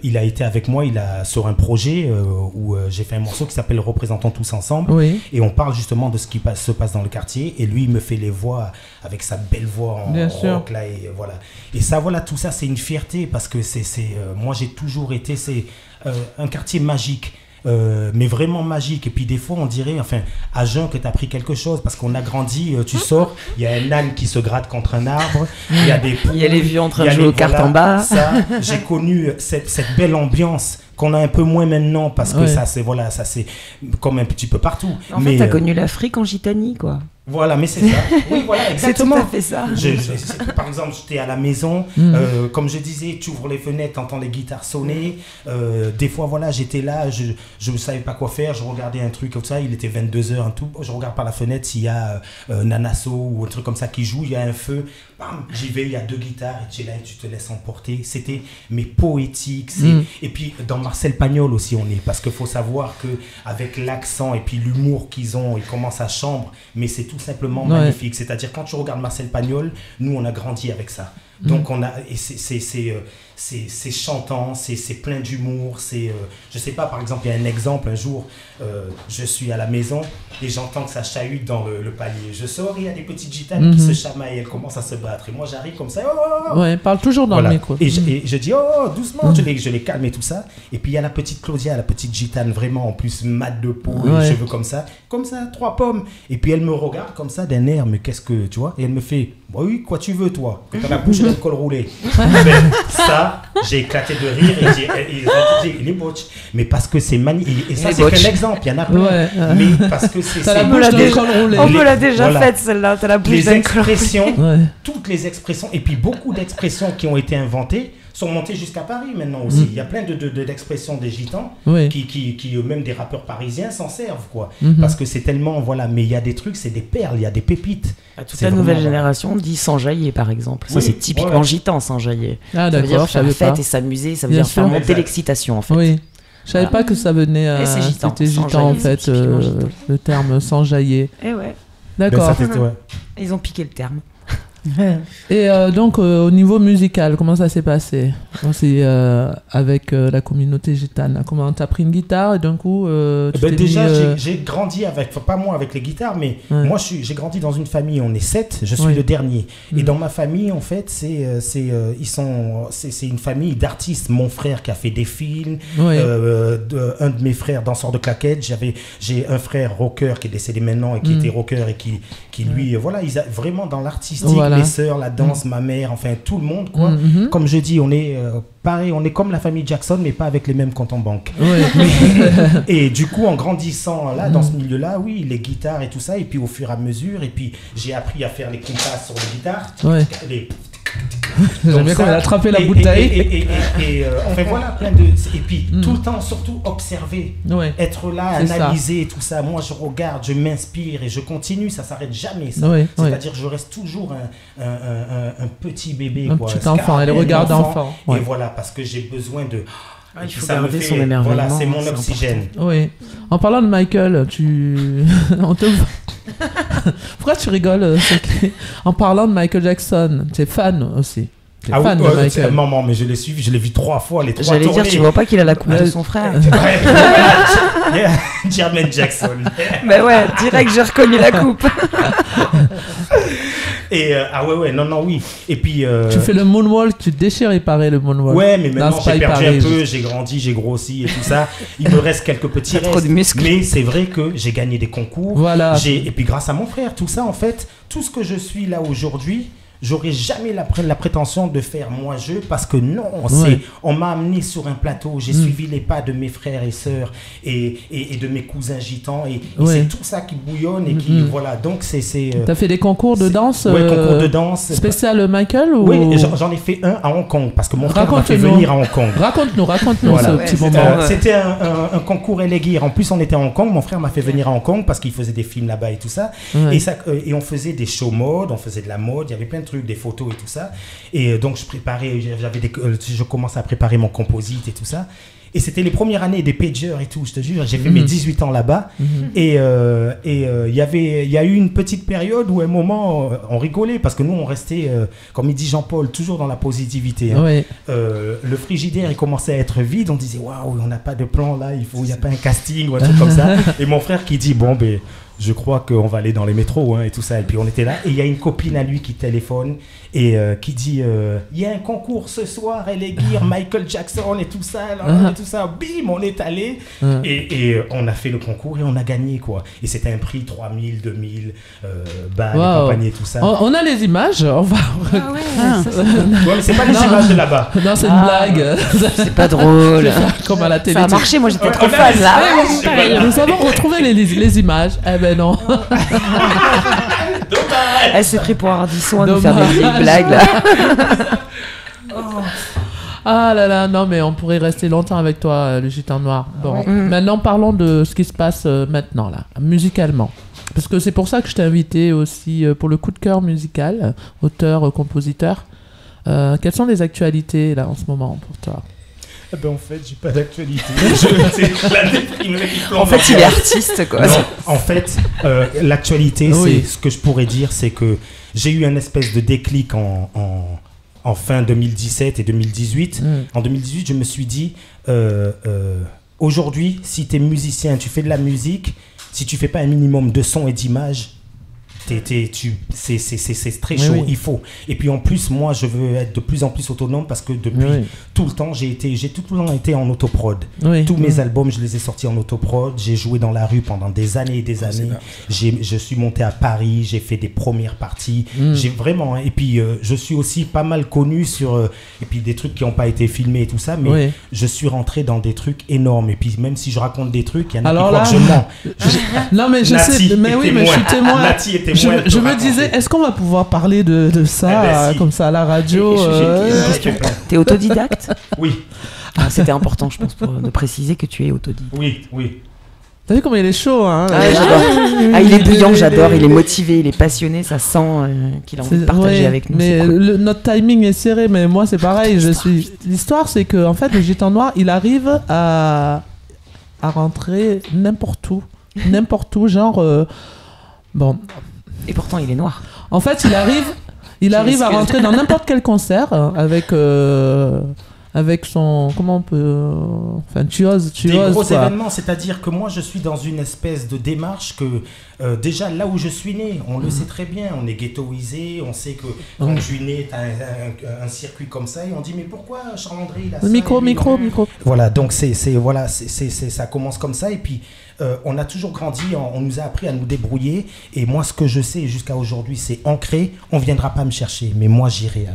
Il a été avec moi, sur un projet où j'ai fait un morceau qui s'appelle Représentons tous ensemble. Et on parle justement de ce qui se passe dans le quartier. Et lui il me fait les voix avec sa belle voix en rock là, et voilà. Et ça, voilà, tout ça c'est une fierté parce que moi j'ai toujours été un quartier magique. Mais vraiment magique. Et puis des fois on dirait, à jeun, que tu as pris quelque chose parce qu'on a grandi, tu sors, il y a un âne qui se gratte contre un arbre, il y a les vieux en train de jouer aux cartes en bas. Ça, j'ai connu cette belle ambiance qu'on a un peu moins maintenant parce que ça c'est comme un petit peu partout. En fait, t'as connu l'Afrique en Gitanie, quoi. Voilà, mais c'est ça. Oui, voilà, exactement. C'est tout à fait ça. Par exemple, j'étais à la maison, comme je disais, tu ouvres les fenêtres, t'entends les guitares sonner. Des fois, voilà, j'étais là, je ne savais pas quoi faire, je regardais un truc comme ça, il était 22h, un tout. Je regarde par la fenêtre s'il y a Nanasso ou un truc comme ça qui joue, il y a un feu. Bam, j'y vais, il y a 2 guitares et tu es là et tu te laisses emporter. C'était poétique. Et puis, dans Marcel Pagnol aussi, on est. Parce qu'il faut savoir qu'avec l'accent et puis l'humour qu'ils ont, ils commencent à chambre, mais c'est tout simplement magnifique. C'est-à-dire, quand tu regardes Marcel Pagnol, nous, on a grandi avec ça. Donc, c'est chantant, c'est plein d'humour. Je sais pas, par exemple, il y a un exemple, un jour, je suis à la maison et j'entends que ça chahute dans le palier. Je sors, il y a des petites gitanes qui se chamaillent, elles commencent à se battre. Et moi, j'arrive comme ça. Parle toujours dans le micro. Et je dis, doucement, je les calme et tout ça. Et puis, il y a la petite Claudia, la petite gitane, vraiment, en plus, mat de peau, les cheveux comme ça, 3 pommes. Et puis, elle me regarde comme ça d'un air, mais qu'est-ce que, tu vois? Et elle me fait, oui, quoi tu veux, toi? Que t'as la bouche d'un col roulé. Ça, j'ai éclaté de rire et il est botch. Mais parce que c'est magnifique. Et ça, c'est qu'un exemple. Il y en a plein. Mais parce que c'est. On me l'a déjà faite, celle-là. T'as la bouche d'un col roulé. Toutes les expressions, et puis beaucoup d'expressions qui ont été inventées sont montées jusqu'à Paris maintenant aussi. Il y a plein d'expressions des gitans qui même des rappeurs parisiens s'en servent, quoi. Parce que c'est tellement, voilà, mais il y a des trucs, c'est des perles, il y a des pépites. Toute la nouvelle génération dit s'enjailler, par exemple. Ça, c'est typiquement gitan, s'enjailler. Ah, ça veut dire d'accord, faire la fête et s'amuser, ça veut dire faire monter l'excitation, en fait. Oui. Je savais pas que ça venait. c'est gitan. C'était gitan en fait, le terme s'enjailler. Et ouais. D'accord. Ils ont piqué le terme. Et donc au niveau musical, comment ça s'est passé aussi avec la communauté gitane? Comment t'as pris une guitare et d'un coup déjà j'ai grandi avec, pas moi avec les guitares, mais moi j'ai grandi dans une famille, on est 7, je suis le dernier. Et dans ma famille en fait c'est une famille d'artistes. Mon frère qui a fait des films, un de mes frères danseur de claquettes, j'ai un frère rocker qui est décédé maintenant et qui était rocker et qui lui voilà, ils a vraiment dans l'artistique. Mes sœurs, la danse, ma mère, enfin tout le monde quoi. Comme je dis, on est pareil, on est comme la famille Jackson mais pas avec les mêmes comptes en banque. Et du coup en grandissant là dans ce milieu-là, oui, les guitares et tout ça, et puis au fur et à mesure, et puis j'ai appris à faire les compasses sur les guitares. J'aime bien quand elle a attrapé la bouteille. Enfin voilà, plein de. Et puis tout le temps, surtout observer, être là, analyser et tout ça. Moi, je regarde, je m'inspire et je continue. Ça s'arrête jamais. Ça. C'est-à-dire, je reste toujours un petit bébé, un petit enfant. Elle regarde enfant. Et voilà, parce que j'ai besoin de. Il faut garder son émerveillement. Voilà, c'est mon oxygène. Oui. En parlant de Michael, pourquoi tu rigoles en parlant de Michael Jackson? Tu es fan aussi. T'es fan de Michael. Maman, mais je l'ai suivi, je l'ai vu 3 fois, les 3 tournées. J'allais dire, tu vois pas qu'il a la coupe de son frère. Jermaine Jackson. Ben ouais, direct, j'ai reconnu la coupe. Et oui. Et puis tu fais le moonwalk, tu déchires, il paraît, le moonwalk. Ouais, mais maintenant j'ai perdu un peu, j'ai grandi, j'ai grossi et tout ça. Il me reste quelques petits restes. Mais c'est vrai que j'ai gagné des concours. Voilà. Et puis grâce à mon frère, tout ça en fait, tout ce que je suis là aujourd'hui, j'aurais jamais la prétention de faire moi-je, parce que non, on m'a amené sur un plateau, j'ai suivi les pas de mes frères et sœurs et de mes cousins gitans, et c'est tout ça qui bouillonne et qui voilà, donc c'est t'as fait des concours de danse concours de danse spécial Michael ou... Oui, j'en ai fait un à Hong Kong parce que mon frère m'a fait venir à Hong Kong. Raconte-nous voilà. Ce petit moment. C'était un concours Elegir. En plus on était à Hong Kong, mon frère m'a fait venir à Hong Kong parce qu'il faisait des films là-bas et tout ça, et on faisait des shows mode, on faisait de la mode, il y avait plein de trucs, des photos et tout ça, et donc je commençais à préparer mon composite et tout ça, et c'était les premières années des pagers et tout, je te jure, j'ai fait mes 18 ans là-bas, et il y a eu une petite période où à un moment on rigolait parce que nous on restait comme il dit Jean-Paul, toujours dans la positivité, hein. Le frigidaire il commençait à être vide, on disait waouh, on n'a pas de plan là, il n'y a pas un casting ou un truc comme ça, et mon frère qui dit bon ben je crois qu'on va aller dans les métros, hein, et tout ça. Et puis on était là, et il y a une copine à lui qui téléphone et qui dit il y a un concours ce soir, Elegir, Michael Jackson et tout ça, et tout ça. Bim, on est allé et on a fait le concours et on a gagné quoi. Et c'était un prix 3000, 2000 balles et compagnie et tout ça. On a les images, on va. Mais c'est pas les images de là-bas. Non, c'est une blague. C'est pas drôle. Comme à la télé. Ça a marché, moi j'étais trop fan là. Nous avons retrouvé les images. Eh ben non. Elle s'est pris pour Ardisson à nous faire des blagues là. Ah là là, non mais on pourrait rester longtemps avec toi, le gitan noir. Bon, maintenant parlons de ce qui se passe maintenant là, musicalement. Parce que c'est pour ça que je t'ai invité aussi pour le coup de cœur musical, auteur, compositeur. Quelles sont les actualités là en ce moment pour toi? En fait, j'ai pas d'actualité. En fait, il est artiste, quoi. Non, en fait, l'actualité, c'est ce que je pourrais dire, c'est que j'ai eu un espèce de déclic en fin 2017 et 2018. En 2018, je me suis dit, aujourd'hui, si tu es musicien, tu fais de la musique, si tu fais pas un minimum de son et d'image, c'est très chaud, il faut. Et puis en plus, moi, je veux être de plus en plus autonome parce que depuis tout le temps, j'ai tout le temps été en autoprod. Tous mes albums, je les ai sortis en autoprod. J'ai joué dans la rue pendant des années et des années. Je suis monté à Paris, j'ai fait des premières parties. J'ai vraiment. Et puis, je suis aussi pas mal connu sur. Et puis des trucs qui n'ont pas été filmés et tout ça, mais je suis rentré dans des trucs énormes. Et puis, même si je raconte des trucs, il y en a qui croient que je mens. Non, mais je sais. Mais oui, mais je suis témoin. Nati était je me disais, est-ce qu'on va pouvoir parler de ça comme ça à la radio? T'es autodidacte? Oui. C'était important, je pense, de préciser que tu es autodidacte. Oui. T'as vu comment il est chaud, hein? J'adore. Il est bouillant, j'adore. Il est motivé, il est passionné. Ça sent qu'il a envie de partager avec nous. Mais notre timing est serré. Mais moi, c'est pareil. L'histoire, c'est que en fait, le gitan noir, il arrive à à rentrer n'importe où, genre bon. Et pourtant il est noir. En fait, il arrive à rentrer dans n'importe quel concert avec son, comment on peut, enfin tu oses des gros quoi. événements, c'est-à-dire que moi je suis dans une espèce de démarche que déjà là où je suis né, on le sait très bien, on est ghettoisé, on sait que quand je suis né, t'as un circuit comme ça et on dit mais pourquoi Charles-André il a ça micro. Voilà, donc ça commence comme ça et puis on a toujours grandi, on nous a appris à nous débrouiller et moi ce que je sais jusqu'à aujourd'hui c'est ancré, on viendra pas me chercher mais moi j'irai à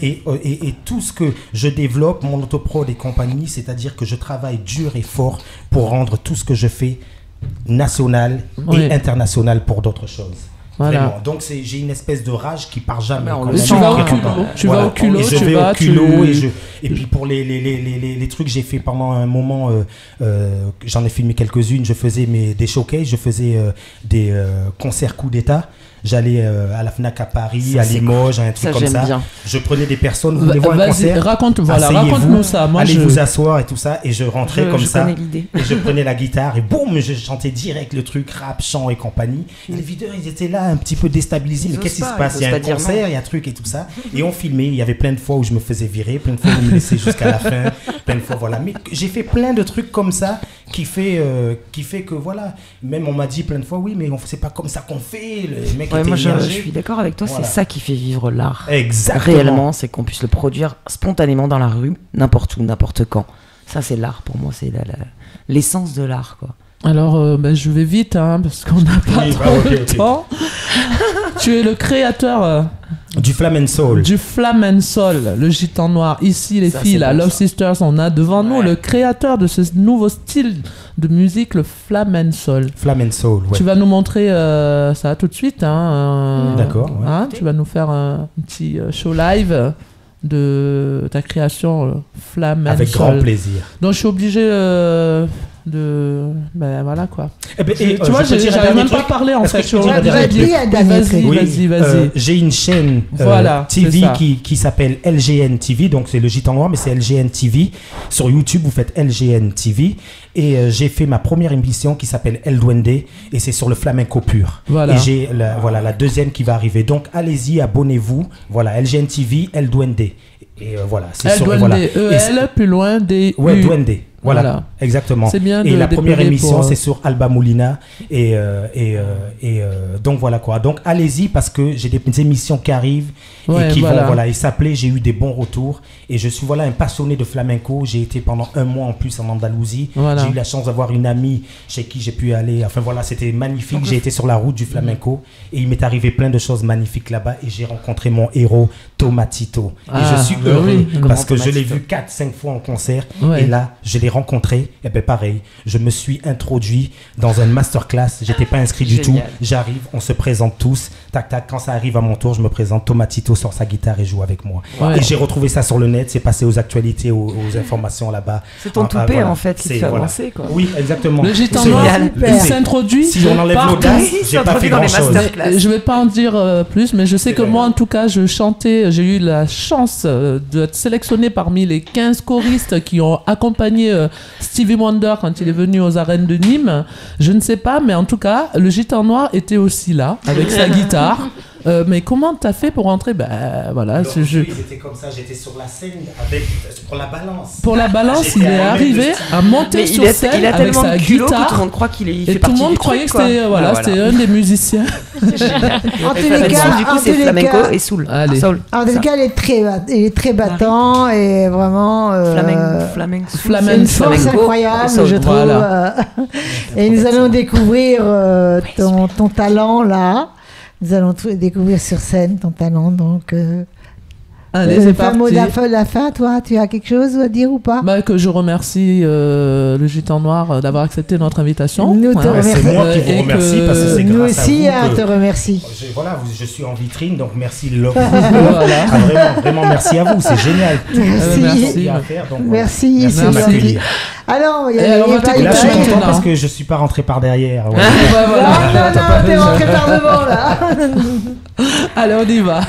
eux et tout ce que je développe, mon autoprod et compagnie, c'est-à-dire que je travaille dur et fort pour rendre tout ce que je fais national et international pour d'autres choses. Voilà. Vraiment. Donc j'ai une espèce de rage qui part jamais. Tu vas au culot, je vais au culot et puis pour les trucs j'ai fait pendant un moment, j'en ai filmé quelques-unes. Je faisais des showcases, je faisais des concerts coup d'état. J'allais à la Fnac à Paris, ça, à Limoges, un truc comme ça. Bien. Je prenais des personnes, vous voulez voir un concert, raconte-nous ça. Moi, allez vous asseoir et tout ça, et je rentrais comme ça. L'idée. Et je prenais la guitare et boum, je chantais direct le truc, rap, chant et compagnie. Et les videurs, ils étaient là un petit peu déstabilisés. Mais qu'est-ce qui se passe? Il y a un concert, il y a un truc et tout ça. Et on filmait. Il y avait plein de fois où je me faisais virer, plein de fois où on me laissait jusqu'à la fin, plein de fois, voilà. Mais j'ai fait plein de trucs comme ça qui fait que voilà. Même on m'a dit plein de fois, oui, mais c'est pas comme ça qu'on fait. Le mec était je suis d'accord avec toi, voilà. C'est ça qui fait vivre l'art. Exactement. Réellement, c'est qu'on puisse le produire spontanément dans la rue, n'importe où, n'importe quand. Ça, c'est l'art pour moi, c'est l'essence de l'art, quoi. Alors, je vais vite, parce qu'on n'a pas trop de temps. Tu es le créateur du Flamen Soul. Du Flamen Soul, le gitan noir. Ici, les filles, la Love Sisters, on a devant nous le créateur de ce nouveau style de musique, le Flamen Soul. Flamen Soul, ouais. Tu vas nous montrer ça tout de suite. D'accord. Ouais. Tu vas nous faire un petit show live de ta création Flamen Soul. Avec grand plaisir. Donc, je suis obligé voilà quoi. Tu vois, j'arrive même pas à parler en fait. Vas-y. J'ai une chaîne TV qui s'appelle LGN TV, donc c'est le gitan noir, mais c'est LGN TV. Sur YouTube, vous faites LGN TV. Et j'ai fait ma première émission qui s'appelle El Duende, et c'est sur le flamenco pur. Voilà. Et j'ai la deuxième qui va arriver. Donc allez-y, abonnez-vous. Voilà, LGN TV, El Duende. Et voilà, c'est sur voilà. EL plus loin des ouais, Duende. Voilà, exactement. C'est bien. Et la première émission, c'est sur Alba Molina. Et donc voilà quoi. Donc allez-y parce que j'ai des émissions qui arrivent et qui vont et s'appeler. J'ai eu des bons retours et je suis un passionné de flamenco. J'ai été pendant un mois en plus en Andalousie. J'ai eu la chance d'avoir une amie chez qui j'ai pu aller. Enfin voilà, c'était magnifique. J'ai été sur la route du flamenco et il m'est arrivé plein de choses magnifiques là-bas et j'ai rencontré mon héros Tomatito. Et je suis heureux parce que je l'ai vu 4-5 fois en concert et là je l'ai rencontré, et ben pareil, je me suis introduit dans un masterclass, j'étais pas inscrit du tout, j'arrive, on se présente tous, tac tac, quand ça arrive à mon tour, je me présente, Tomatito sort sa guitare et joue avec moi. Et j'ai retrouvé ça sur le net, c'est passé aux actualités, aux informations là-bas. C'est ton toupet en fait qui te fait avancer quoi. Oui, exactement. Le gitan noir, il s'introduit. Si on enlève l'audace, j'ai pas fait grand chose. Je vais pas en dire plus, mais je sais que moi en tout cas, je chantais, j'ai eu la chance d'être sélectionné parmi les 15 choristes qui ont accompagné Stevie Wonder quand il est venu aux arènes de Nîmes. Je ne sais pas, mais en tout cas, le gitan noir était aussi là avec sa guitare. Mais comment t'as fait pour rentrer? Voilà, ce jeu. C'était comme ça, j'étais sur la scène pour la balance. Pour la balance, il est arrivé à monter sur scène avec sa guitare. Tout le monde croit qu'il est. Et tout le monde croyait que c'était c'était un des musiciens. En tous les cas, du coup, c'est flamenco et soul. En tous les cas, il est très battant et vraiment. Flamenco. Une force incroyable, je trouve. Et nous allons découvrir ton talent là. Nous allons découvrir sur scène ton talent, donc... Allez, c'est parti. Mot de la fin, toi, tu as quelque chose à dire ou pas? Que je remercie le gitan noir d'avoir accepté notre invitation. Nous te remercions. C'est moi qui vous remercie parce que c'est grâce nous aussi, à vous te remercie. Je suis en vitrine, donc merci vraiment merci à vous, c'est génial. Merci. Merci. Merci de m'accueillir. Alors, là, je suis content parce que je suis pas rentré par derrière. Non, t'es rentré par devant là. Allez, on y va.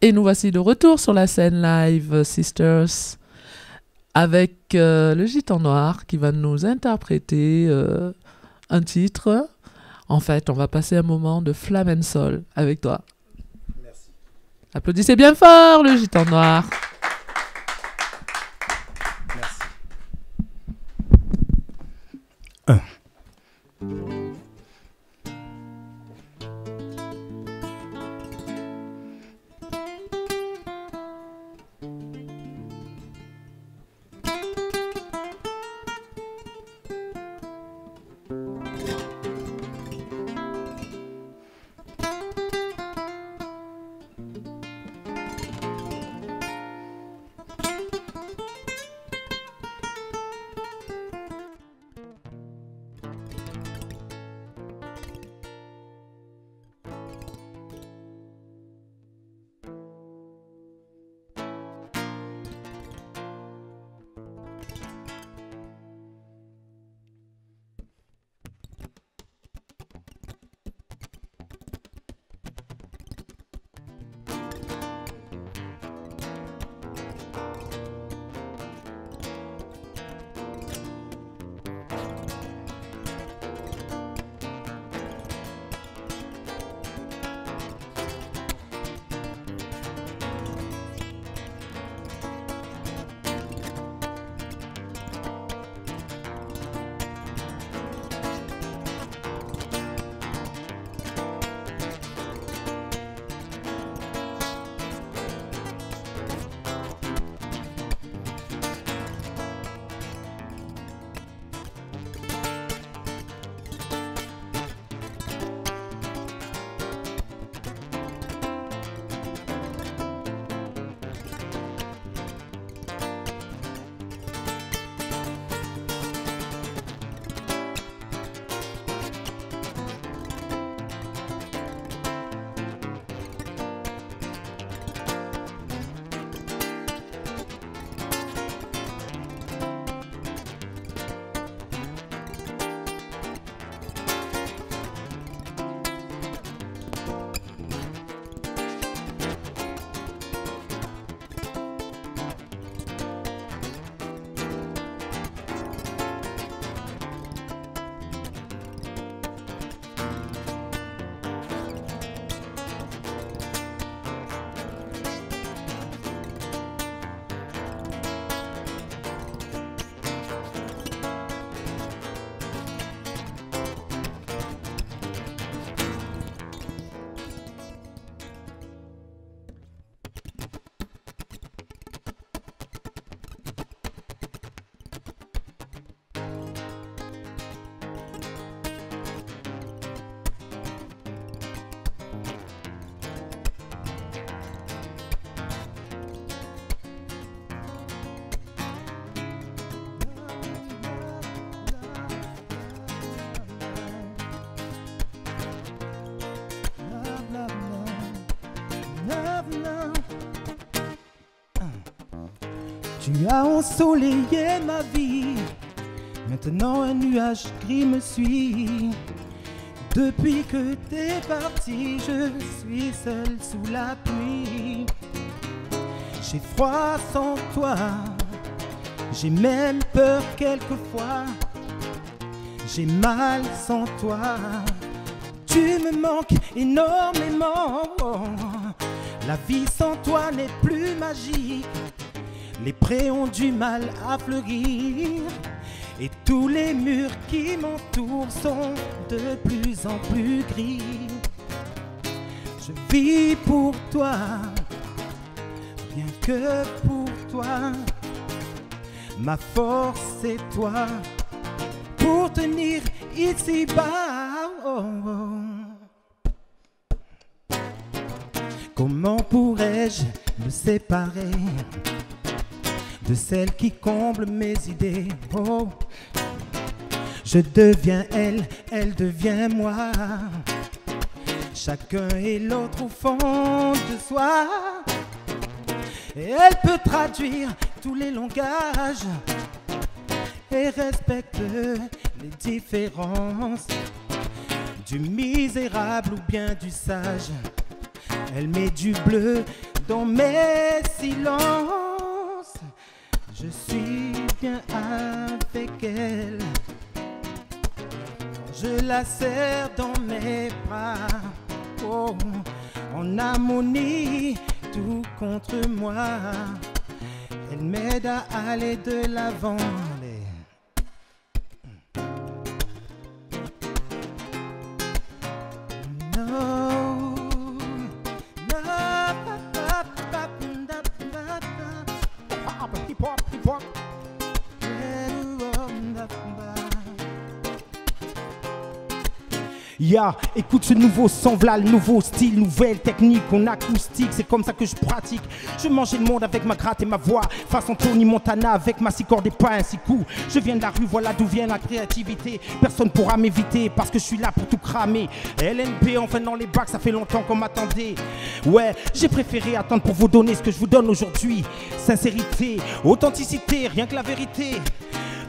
Et nous voici de retour sur la scène live, Sisters, avec le Gitan Noir qui va nous interpréter un titre. En fait, on va passer un moment de flamencol avec toi. Merci. Applaudissez bien fort le Gitan Noir. Merci. 1. Tu as ensoleillé ma vie, maintenant un nuage gris me suit. Depuis que t'es parti, je suis seul sous la pluie. J'ai froid sans toi, j'ai même peur quelquefois. J'ai mal sans toi, tu me manques énormément. La vie sans toi n'est plus magique. Les prés ont du mal à fleurir et tous les murs qui m'entourent sont de plus en plus gris. Je vis pour toi, rien que pour toi. Ma force c'est toi, pour tenir ici-bas. Oh, oh. Comment pourrais-je me séparer de celle qui comble mes idées? Oh, je deviens elle, elle devient moi. Chacun et l'autre au fond de soi. Et elle peut traduire tous les langages et respecte les différences du misérable ou bien du sage. Elle met du bleu dans mes silences. Je suis bien avec elle. Quand je la serre dans mes bras, oh, en harmonie, tout contre moi. Elle m'aide à aller de l'avant. Ya, écoute ce nouveau son, v'là le nouveau style, nouvelle technique en acoustique, c'est comme ça que je pratique. Je mangeais le monde avec ma gratte et ma voix, façon Tony Montana avec ma six cordes et pas un six coups. Je viens de la rue, voilà d'où vient la créativité. Personne pourra m'éviter parce que je suis là pour tout cramer. LNP, enfin dans les bacs, ça fait longtemps qu'on m'attendait. Ouais, j'ai préféré attendre pour vous donner ce que je vous donne aujourd'hui. Sincérité, authenticité, rien que la vérité.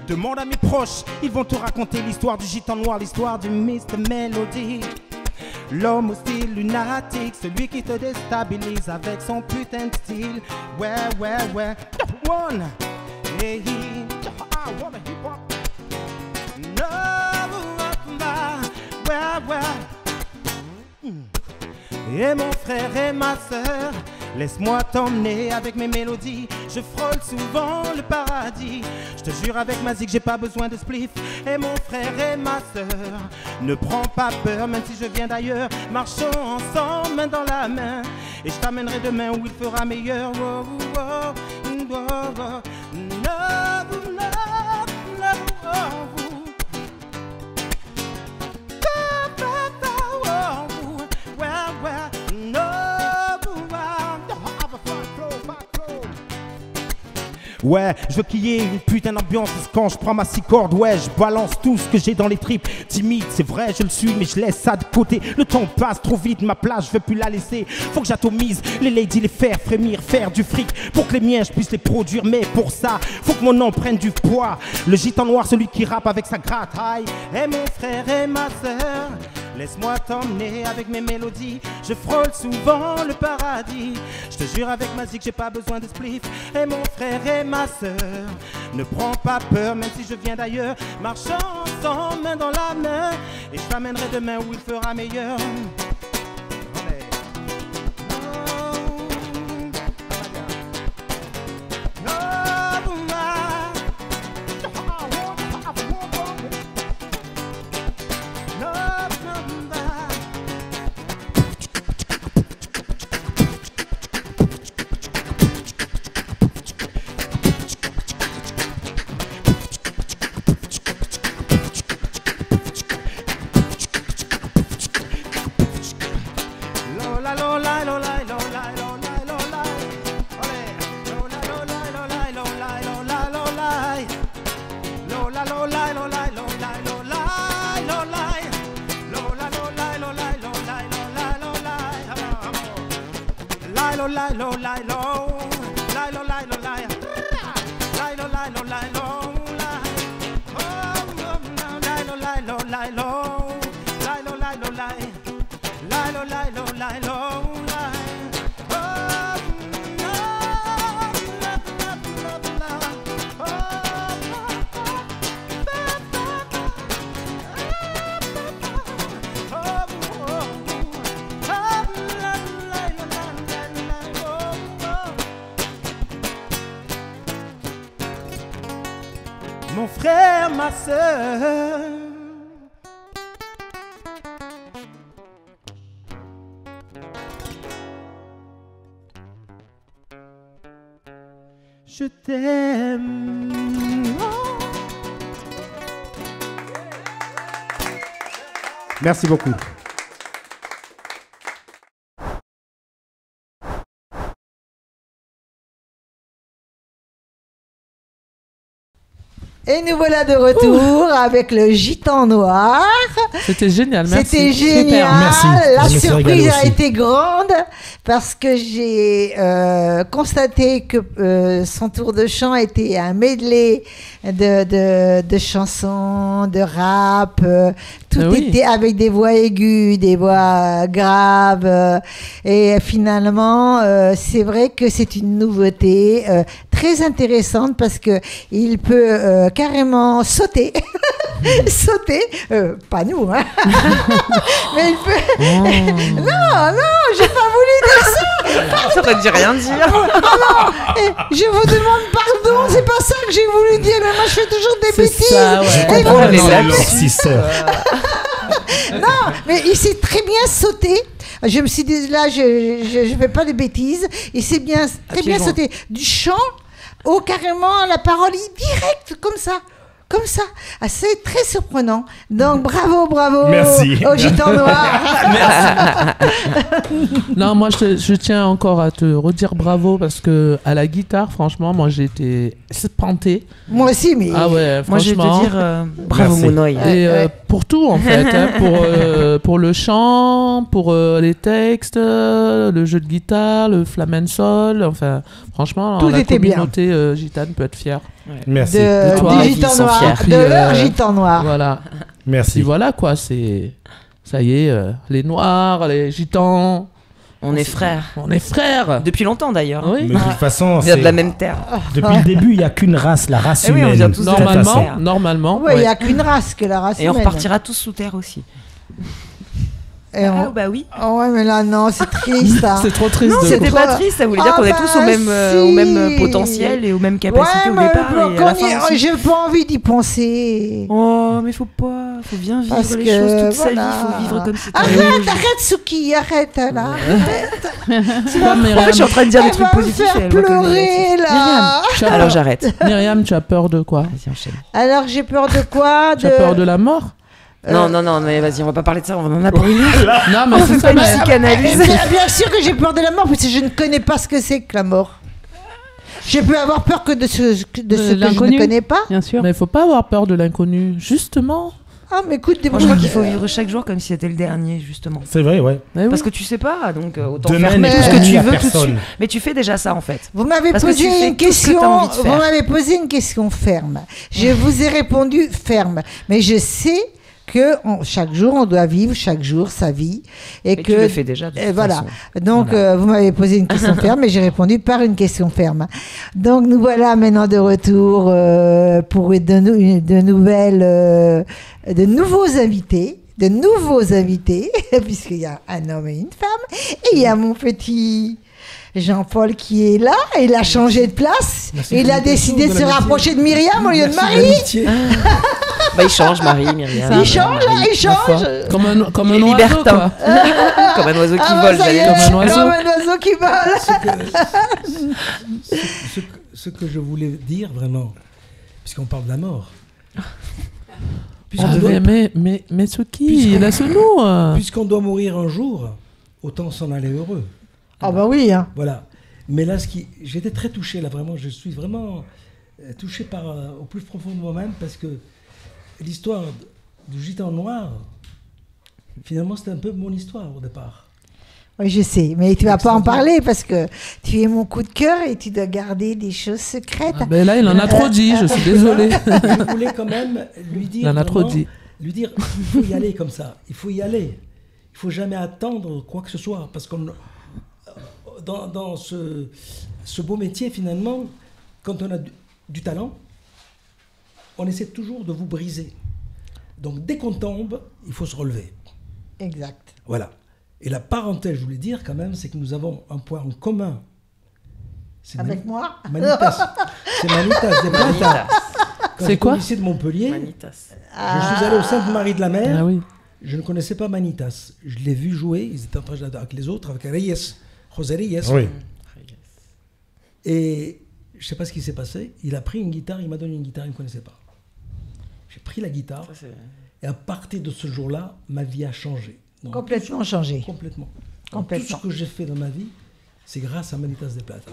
Demande à mes proches, ils vont te raconter l'histoire du gitan noir, l'histoire du Mr. Melody. L'homme au style lunatique, celui qui te déstabilise avec son putain de style. Ouais, ouais, ouais. One, hey, I wanna hip hop. No, ouais, ouais. Et mon frère et ma sœur, laisse-moi t'emmener avec mes mélodies. Je frôle souvent le paradis. Je te jure avec ma zik, j'ai pas besoin de spliff. Et mon frère et ma sœur, ne prends pas peur, même si je viens d'ailleurs. Marchons ensemble, main dans la main. Et je t'amènerai demain où il fera meilleur. Oh, oh, oh, oh, oh. Love, love, love, oh. Ouais, je veux qu'il y ait une putain d'ambiance quand je prends ma six cordes. Ouais, je balance tout ce que j'ai dans les tripes. Timide, c'est vrai, je le suis, mais je laisse ça de côté. Le temps passe trop vite, ma place, je veux plus la laisser. Faut que j'atomise les ladies, les faire frémir, faire du fric pour que les miens, je puisse les produire. Mais pour ça, faut que mon nom prenne du poids. Le gitan noir, celui qui rappe avec sa gratte. Aïe, et mon frère et ma sœur, laisse-moi t'emmener avec mes mélodies. Je frôle souvent le paradis. Je te jure avec ma zik, j'ai pas besoin de spliff. Et mon frère et ma sœur, ne prends pas peur, même si je viens d'ailleurs. Marchons ensemble, main dans la main. Et je t'amènerai demain où il fera meilleur. Mon frère, ma sœur, je t'aime. Merci beaucoup. Et nous voilà de retour avec le gitan noir. C'était génial, merci. C'était génial. Merci. La Je me suis régalé surprise a aussi. été grande parce que j'ai constaté que son tour de chant était un medley de chansons, de rap, tout oui. était avec des voix aiguës, des voix graves. Et finalement, c'est vrai que c'est une nouveauté très intéressante parce que il peut carrément sauter. Sauter, pas nous, hein. Mais il peut. Non, j'ai pas voulu dire ça. Ça aurait dû rien dire. Je vous demande pardon, c'est pas ça que j'ai voulu dire. Mais moi, je fais toujours des bêtises. Ça, ouais. Je Et comprends voilà. Non, Mais il s'est très bien sauté. Je me suis dit, là, je fais pas de bêtises. Il s'est très bien sauté du chant au carrément la parole directe, comme ça. Comme ça. Ah, c'est très surprenant. Donc, bravo Merci. aux Gitans Noirs. Non, moi, je tiens encore à te redire bravo parce que à la guitare, franchement, moi, j'ai été espantée. Moi aussi, mais... Ah ouais, Moi, je vais franchement. te dire bravo, Merci. Monoï. Et pour tout, en fait. Hein, pour le chant, pour les textes, le jeu de guitare, le flamenco. Enfin, franchement, Tout la était bien. communauté gitane peut être fière. Merci. De toi, des ils Gitans sont Noirs. fiers. De leurs Puis, Gitans Noirs. Voilà. Merci. Puis voilà, quoi. Ça y est, les Noirs, les Gitans. On est frères. On est frères. Depuis longtemps d'ailleurs. Oui. Mais de toute façon, On vient de la même terre. depuis le début, il n'y a qu'une race, la race Eh oui, on humaine. vient tous de la Tout à fait. Normalement. Oui, il n'y a qu'une race que la race Et on humaine. repartira tous sous terre aussi. Et on- bah oui. Oh ouais, mais là, non, c'est triste. Hein. C'est trop triste. Non, de c'était trop- pas triste, ça voulait dire Ah qu'on est bah tous au même si. potentiel et aux mêmes capacités au mais départ. Et à la fin aussi. j'ai pas envie d'y penser. Oh, mais faut bien vivre Parce les que, choses toute sa vie, voilà. faut vivre comme c'était. Arrête, Suki, arrête, là. C'est pas En fait, je suis en Myriam. train de dire des Elle trucs va me positifs faire et elle voit que le pleurer, négatif. là. Tu as Alors peur- j'arrête. Myriam, tu as peur de quoi? Vas-y, enchaîne. Alors, j'ai peur de quoi? Tu as peur de la mort? Non, mais vas-y, on va pas parler de ça, on en a pour une heure. Non, mais On c'est fait ça. pas une mais- psychanalyse. Bien sûr que j'ai peur de la mort, parce que je ne connais pas ce que c'est que la mort. Je peux avoir peur que de ce que je ne l'inconnu. connais pas. Bien sûr. Mais il faut pas avoir peur de l'inconnu, justement. Ah, mais écoute, Moi, je crois qu'il faut vivre chaque jour comme si c'était le dernier, justement. C'est vrai, ouais. Mais oui. Parce que tu sais pas, donc autant Demain faire n'est tout ce que promis tu à veux tout de personne. suite. Mais tu fais déjà ça en fait. Vous m'avez Parce que tu posé fais une tout ce que question. t'as envie de faire. Vous m'avez posé une question ferme. Je vous ai répondu ferme, mais je sais que chaque jour on doit vivre chaque jour sa vie et Mais que tu le fais déjà de toute voilà. façon. Donc vous m'avez posé une question ferme et j'ai répondu par une question ferme. Donc nous voilà maintenant de retour pour de nouveaux invités. De nouveaux invités, puisqu'il y a un homme et une femme, et il y a mon petit Jean-Paul qui est là, et il a changé de place, Merci et il a de l'invitation, décidé de de se l'amitié. rapprocher de Myriam au lieu de Merci Marie. l'amitié. Bah, il change, Marie, Myriam. Il change, hein, il change. Comme un Il est oiseau, libertin. quoi. Comme un oiseau qui Ah bah, vole, ça y j'allais est, dire. Comme un oiseau. comme un oiseau qui vole. Ce que je voulais dire vraiment, puisqu'on parle de la mort. Ah, Puisqu'on doit- mais ce qui laisse-nous. puisqu'on doit mourir un jour, autant s'en aller heureux. Ah bah oui, hein. Voilà. Mais là, j'étais très touché, là, vraiment. Je suis vraiment touché au plus profond de moi-même, parce que l'histoire du gitan noir, finalement, c'était un peu mon histoire au départ. Oui, je sais, mais tu vas pas en parler parce que tu es mon coup de cœur et tu dois garder des choses secrètes. Ah ben là, il en a trop dit, je suis désolé. Je voulais quand même lui dire, Il en a trop vraiment, dit. lui dire, il faut y aller comme ça. Il faut y aller. Il faut jamais attendre quoi que ce soit, parce qu'on dans ce beau métier, finalement, quand on a du talent, on essaie toujours de vous briser. Donc dès qu'on tombe, il faut se relever. Exact. Voilà. Et la parenthèse, je voulais dire quand même, c'est que nous avons un point en commun. C'est Avec moi Manitas. C'est Manitas. Des Manitas. Quand C'est je quoi connaissais de Montpellier, Manitas. je suis allé au Sainte-Marie de la Mer. Ah oui. Je ne connaissais pas Manitas. Je l'ai vu jouer. Ils étaient en train de jouer avec les autres, avec Reyes. José Reyes. Oui. Et je ne sais pas ce qui s'est passé. Il a pris une guitare, il m'a donné une guitare, il ne me connaissait pas. J'ai pris la guitare. Et à partir de ce jour-là, ma vie a changé. Donc, Complètement changé. Complètement. Complètement. Tout ce que j'ai fait dans ma vie, c'est grâce à Manitas de Plata.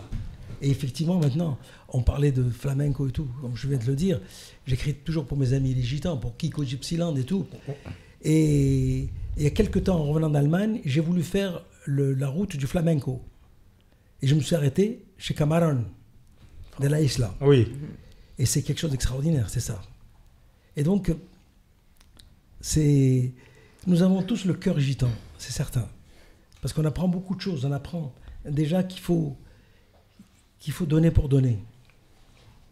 Et effectivement, maintenant, on parlait de flamenco et tout, comme je viens de le dire. J'écris toujours pour mes amis les gitans, pour Kiko Gypsyland et tout. Et il y a quelques temps, en revenant d'Allemagne, j'ai voulu faire la route du flamenco. Et je me suis arrêté chez Camarón, de la Isla. Oui. Et c'est quelque chose d'extraordinaire, c'est ça. Et donc, Nous avons tous le cœur gitan, c'est certain. Parce qu'on apprend beaucoup de choses. On apprend déjà qu'il faut donner pour donner.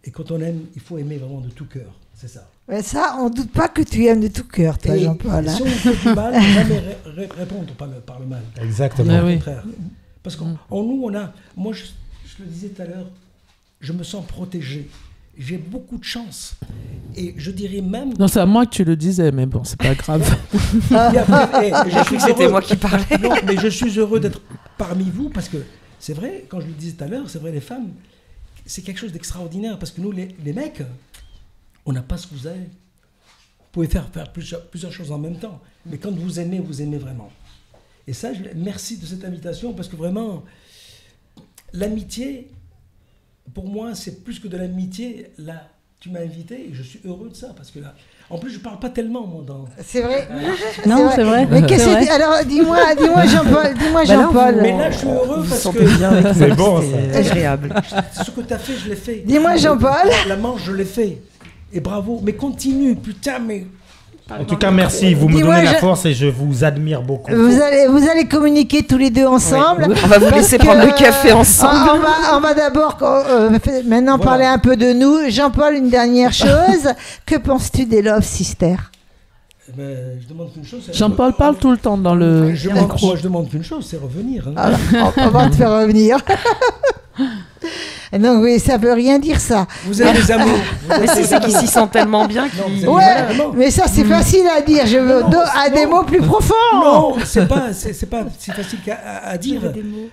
Et quand on aime, il faut aimer vraiment de tout cœur. C'est ça. Mais ça, on ne doute pas que tu aimes de tout cœur, toi, Jean-Paul. Si on fait du mal, jamais répondre par le mal. Exactement. Au contraire. Parce qu'en nous, moi, je le disais tout à l'heure, je me sens protégé. J'ai beaucoup de chance. Et je dirais même... Non, c'est à moi que tu le disais, mais bon, c'est pas grave. J'ai cru que c'était moi qui parlais. Non, mais je suis heureux d'être parmi vous, parce que c'est vrai, quand je le disais tout à l'heure, c'est vrai, les femmes, c'est quelque chose d'extraordinaire, parce que nous, les mecs, on n'a pas ce que vous avez. Vous pouvez faire plusieurs choses en même temps, mais quand vous aimez vraiment. Et ça, merci de cette invitation, parce que vraiment, l'amitié... Pour moi, c'est plus que de l'amitié. Là, tu m'as invité et je suis heureux de ça. Parce que là, en plus, je ne parle pas tellement, moi. C'est vrai. Non, c'est vrai. Mais qu'est-ce que alors, dis-moi, Jean-Paul. Dis-moi, Jean-Paul. Mais là, je suis heureux parce que... C'est bon, ça. C'est agréable. Ce que tu as fait, je l'ai fait. Dis-moi, Jean-Paul. La manche, je l'ai fait. Et bravo. Mais continue, putain, mais... En tout cas, merci. Vous me donnez la force et je vous admire beaucoup. Vous allez communiquer tous les deux ensemble. Oui. On va vous laisser prendre le café ensemble. On va d'abord maintenant parler un peu de nous. Jean-Paul, une dernière chose. Que penses-tu des Love Sisters? Je demande qu'une chose. Jean-Paul parle tout le temps dans le micro. Moi, je demande qu'une chose, c'est revenir. Hein. Alors, on va te faire revenir. Non, oui, ça veut rien dire ça. Vous êtes des amours. Mais c'est qu'ils s'y sentent tellement bien. Mais ça c'est facile à dire. Je veux des mots plus profonds. Non, c'est pas si facile à dire.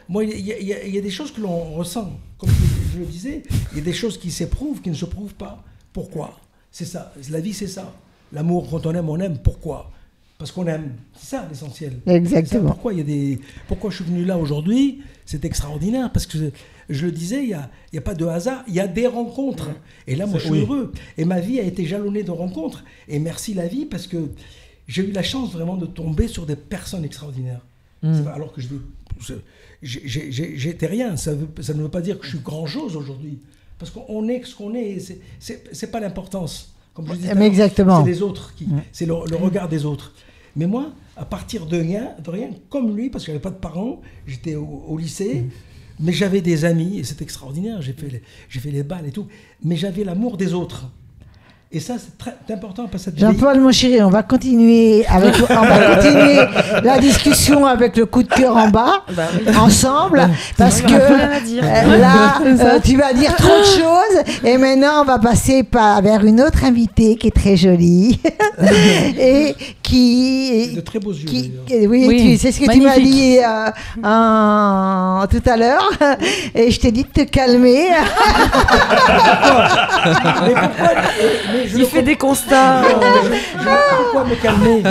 Moi, il y a des choses que l'on ressent. Comme je le disais, il y a des choses qui s'éprouvent, qui ne se prouvent pas. Pourquoi? C'est ça. La vie, c'est ça. L'amour, quand on aime. Pourquoi? Parce qu'on aime. C'est ça l'essentiel. Exactement. Pourquoi je suis venu là aujourd'hui? C'est extraordinaire parce que je le disais, il y a pas de hasard, il y a des rencontres. Et là, moi, je suis heureux. Et ma vie a été jalonnée de rencontres. Et merci la vie parce que j'ai eu la chance vraiment de tomber sur des personnes extraordinaires. Alors que j'étais rien. Ça ne veut pas dire que je suis grand chose aujourd'hui. Parce qu'on est ce qu'on est. C'est pas l'importance. Comme je disais, exactement. C'est les autres, c'est le regard des autres. Mais moi, à partir de rien, comme lui, parce que j'avais pas de parents, j'étais au lycée, mais j'avais des amis, et c'est extraordinaire, j'ai fait les balles et tout, mais j'avais l'amour des autres. Et ça, c'est très important. Jean-Paul, mon chéri, on va continuer la discussion avec le coup de cœur en bas, ensemble, parce que là, tu vas dire trop de choses. Et maintenant, on va passer vers une autre invitée qui est très jolie et qui... De très beaux yeux, oui, c'est ce que tu m'as dit tout à l'heure. Et je t'ai dit de te calmer. Mais pourquoi il fait des constats. Pourquoi me calmer?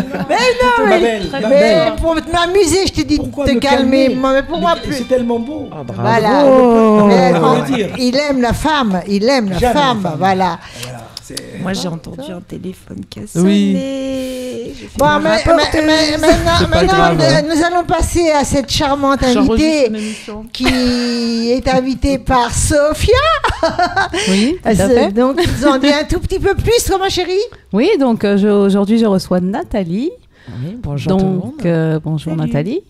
Mais pour m'amuser, je t'ai dit de te calmer. Mais pour moi, plus. C'est tellement beau. Voilà. Il aime la femme. Voilà. Moi, j'ai entendu un téléphone qui a Oui. Bon, maintenant, nous allons passer à cette charmante invitée qui est invitée par Sophia. Oui, tout à fait. Donc, nous en dis un tout petit peu plus, ma chérie. Oui, donc aujourd'hui, je reçois Nathalie. Oui, bonjour tout le monde. Bonjour Salut. Nathalie.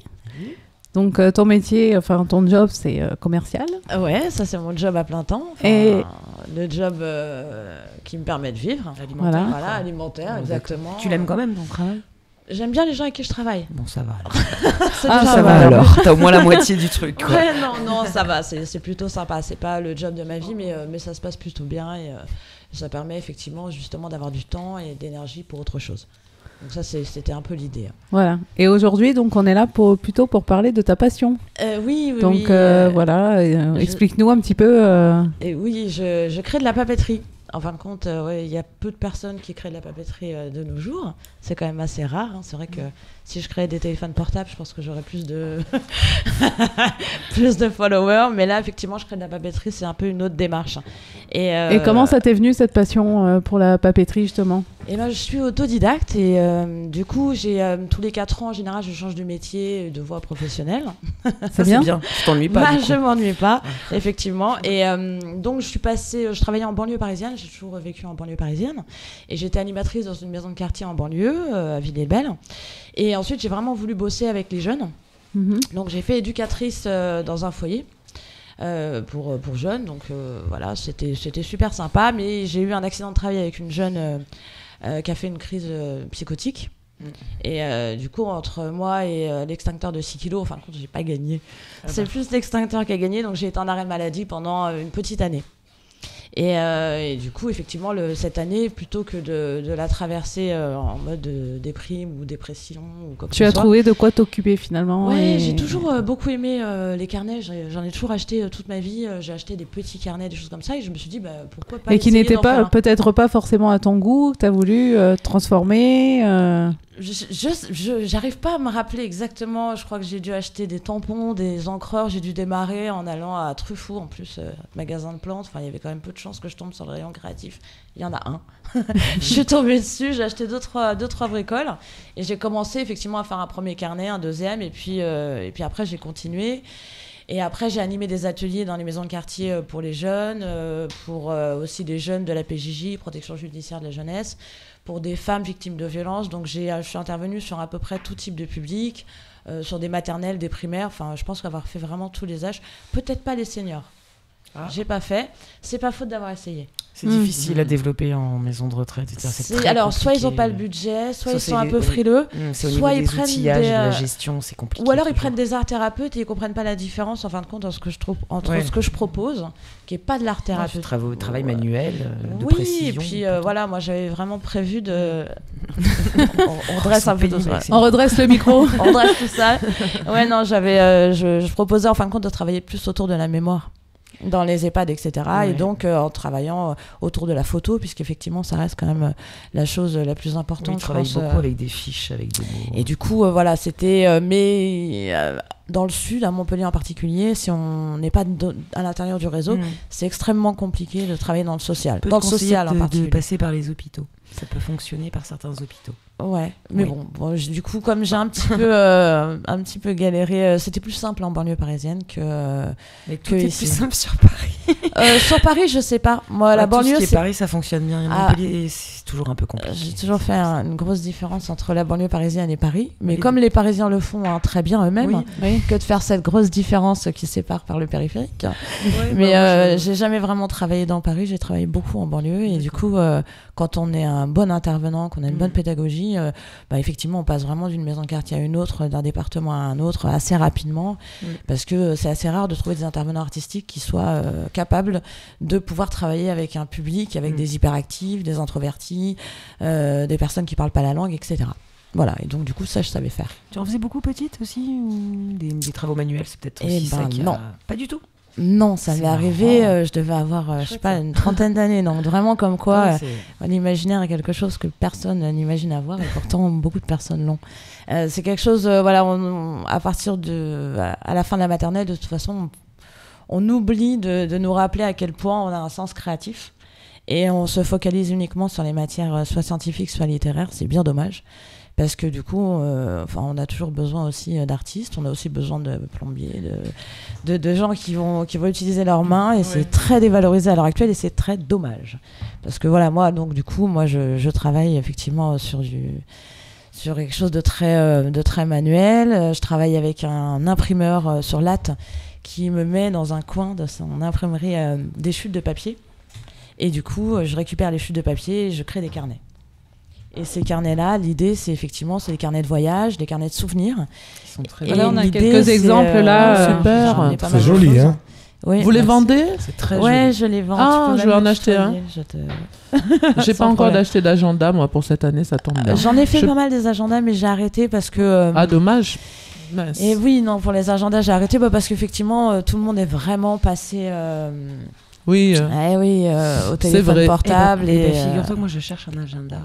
Donc ton métier, enfin ton job, c'est commercial. Ouais, ça c'est mon job à plein temps. Et le job qui me permet de vivre. Alimentaire. Voilà, alimentaire, exactement. Tu l'aimes quand même ton travail? J'aime bien les gens avec qui je travaille. Bon, ça va. Ça va alors. T'as au moins la moitié du truc. Quoi. Ouais, non, ça va. C'est plutôt sympa. C'est pas le job de ma vie, mais ça se passe plutôt bien et ça permet effectivement justement d'avoir du temps et d'énergie pour autre chose. Donc ça, c'était un peu l'idée. Voilà. Et aujourd'hui, donc, on est là plutôt pour parler de ta passion. Oui. Donc voilà, explique-nous un petit peu. Et oui, je crée de la papeterie. En fin de compte, il y a peu de personnes qui créent de la papeterie de nos jours. C'est quand même assez rare. Hein. C'est vrai que si je créais des téléphones portables, je pense que j'aurais plus de followers. Mais là, effectivement, je crée de la papeterie. C'est un peu une autre démarche. Et comment ça t'est venu, cette passion pour la papeterie, justement? Et ben, je suis autodidacte et du coup, tous les 4 ans, en général, je change de métier, de voie professionnelle. C'est bien. Je t'ennuie pas. Je m'ennuie pas, effectivement. Et donc, je travaillais en banlieue parisienne, j'ai toujours vécu en banlieue parisienne. Et j'étais animatrice dans une maison de quartier en banlieue, à Villiers-le-Bel. Et ensuite, j'ai vraiment voulu bosser avec les jeunes. Donc, j'ai fait éducatrice dans un foyer. Pour jeunes, donc voilà, c'était super sympa, mais j'ai eu un accident de travail avec une jeune qui a fait une crise psychotique. Et du coup, entre moi et l'extincteur de 6 kilos, enfin, j'ai pas gagné. C'est plus l'extincteur qui a gagné, donc j'ai été en arrêt de maladie pendant une petite année. Et du coup, effectivement, cette année, plutôt que de la traverser en mode déprime ou dépression ou quoi que ce soit. Tu as trouvé de quoi t'occuper finalement. Ouais, j'ai toujours beaucoup aimé les carnets. J'en ai toujours acheté toute ma vie. J'ai acheté des petits carnets, des choses comme ça. Et je me suis dit, pourquoi pas. Et qui n'étaient peut-être pas forcément à ton goût, que tu as voulu transformer. J'arrive pas à me rappeler exactement. Je crois que j'ai dû acheter des tampons, des encreurs. J'ai dû démarrer en allant à Truffaut, en plus, magasin de plantes. Enfin, il y avait quand même peu de chances que je tombe sur le rayon créatif. Il y en a un. Je suis tombée dessus, j'ai acheté deux, trois bricoles. Et j'ai commencé effectivement à faire un premier carnet, un deuxième. Et puis après, j'ai continué. Et après, j'ai animé des ateliers dans les maisons de quartier pour les jeunes, pour aussi des jeunes de la PJJ, Protection judiciaire de la jeunesse, pour des femmes victimes de violences. Donc, je suis intervenue sur à peu près tout type de public, sur des maternelles, des primaires. Enfin, je pense qu'avoir fait vraiment tous les âges. Peut-être pas les seniors. J'ai pas fait. C'est pas faute d'avoir essayé. C'est difficile à développer en maison de retraite. Alors, soit ils n'ont pas le budget, soit ils sont un peu frileux, soit ils prennent la gestion, c'est compliqué. Ou alors ils prennent des art thérapeutes et ils comprennent pas la différence en fin de compte entre ce que je propose, qui est pas de l'art thérapeute. Travail manuel, de précision. Et puis voilà, moi j'avais vraiment prévu de. on redresse un peu tout ça. On redresse le micro. On redresse tout ça. Ouais, non, je proposais en fin de compte de travailler plus autour de la mémoire. Dans les EHPAD, etc. Ouais. Et donc, en travaillant autour de la photo, puisqu'effectivement, ça reste quand même la chose la plus importante. Oui, je travaille beaucoup avec des fiches, avec des mots. Et du coup, voilà, c'était... mais dans le sud, à Montpellier en particulier, si on n'est pas à l'intérieur du réseau, c'est extrêmement compliqué de travailler dans le social. Dans le social, en particulier. De passer par les hôpitaux. Ça peut fonctionner par certains hôpitaux. Ouais, mais bon, du coup, comme j'ai un petit peu galéré, c'était plus simple en banlieue parisienne que ici. Plus simple sur Paris. Sur Paris, je sais pas. Moi, la banlieue, c'est Paris, ça fonctionne bien. Montpellier, c'est toujours un peu compliqué. J'ai toujours fait une grosse différence entre la banlieue parisienne et Paris, mais comme les Parisiens le font très bien eux-mêmes, que de faire cette grosse différence qui sépare par le périphérique. Mais j'ai jamais vraiment travaillé dans Paris. J'ai travaillé beaucoup en banlieue et du coup, quand on est un bon intervenant, qu'on a une bonne pédagogie. Effectivement, on passe vraiment d'une maison de quartier à une autre, d'un département à un autre assez rapidement, parce que c'est assez rare de trouver des intervenants artistiques qui soient capables de pouvoir travailler avec un public, avec des hyperactifs, des introvertis, des personnes qui parlent pas la langue, etc. Voilà, et donc du coup, ça, je savais faire. Tu en faisais beaucoup petite aussi, ou des travaux manuels, c'est peut-être aussi ça qui non. Pas du tout. Non, ça m'est arrivé, je devais avoir, je sais pas, une trentaine d'années, donc vraiment comme quoi l'imaginaire est quelque chose que personne n'imagine avoir et pourtant beaucoup de personnes l'ont. C'est quelque chose, à partir à la fin de la maternelle, de toute façon, on oublie de nous rappeler à quel point on a un sens créatif et on se focalise uniquement sur les matières soit scientifiques, soit littéraires, c'est bien dommage. Parce que du coup, on a toujours besoin aussi d'artistes, on a aussi besoin de plombiers, de gens qui vont utiliser leurs mains, et c'est très dévalorisé à l'heure actuelle, et c'est très dommage. Parce que voilà, moi, je travaille effectivement sur quelque chose de très manuel. Je travaille avec un imprimeur sur Latte qui me met dans un coin de son imprimerie des chutes de papier. Et du coup, je récupère les chutes de papier et je crée des carnets. Et ces carnets-là, l'idée, c'est des carnets de voyage, des carnets de souvenirs. Ils sont très beaux. Là, on a quelques exemples là. Super. C'est joli, hein. Oui, vous les vendez? C'est très joli. Je les vends. Ah, je vais en acheter un. J'ai pas encore d'acheter d'agenda, moi, pour cette année, ça tombe bien. J'en ai fait pas mal des agendas, mais j'ai arrêté parce que... Ah, dommage. Et oui, non, pour les agendas, j'ai arrêté parce qu'effectivement, tout le monde est vraiment passé... Oui. Au téléphone portable. Figure-toi que moi je cherche un agenda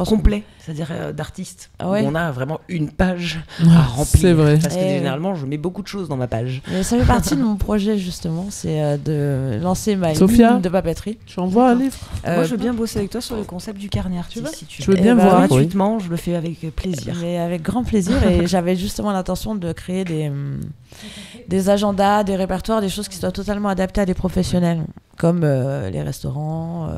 complet, c'est-à-dire d'artiste. Où on a vraiment une page à remplir. C'est vrai. Parce que généralement je mets beaucoup de choses dans ma page. Mais ça fait partie de mon projet justement, c'est de lancer ma Sophia, ligne de papeterie. Tu envoies un livre Moi je veux bien bosser avec toi sur le concept du carnet artiste. Si tu veux bien voir gratuitement, je le fais avec plaisir. Mais avec grand plaisir. Et j'avais justement l'intention de créer des agendas, des répertoires, des choses qui soient totalement adaptées à des professionnels, comme les restaurants,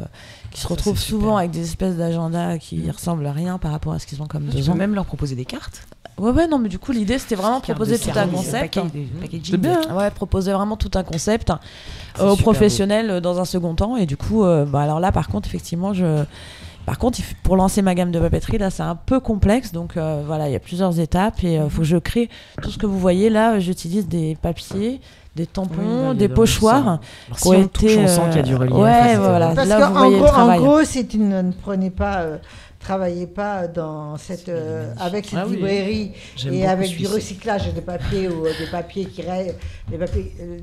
qui se retrouvent souvent avec des espèces d'agendas qui ressemblent à rien par rapport à ce qu'ils ont comme besoin. Tu peux même leur proposer des cartes. Ouais, non, mais du coup, l'idée, c'était vraiment proposer tout un concept. C'est bien. Ouais, proposer vraiment tout un concept aux professionnels dans un second temps. Et du coup, alors là, par contre, effectivement, pour lancer ma gamme de papeterie, là, c'est un peu complexe. Donc, voilà, il y a plusieurs étapes et il faut que je crée tout ce que vous voyez là. J'utilise des papiers, des tampons, des pochoirs. Si on touche, on sent qu'il y a du relief. Ouais, voilà. Parce là, vous voyez le travail. En gros, si tu ne prenais pas... travaillez pas dans avec cette librairie et avec du recyclage de papier ou des papiers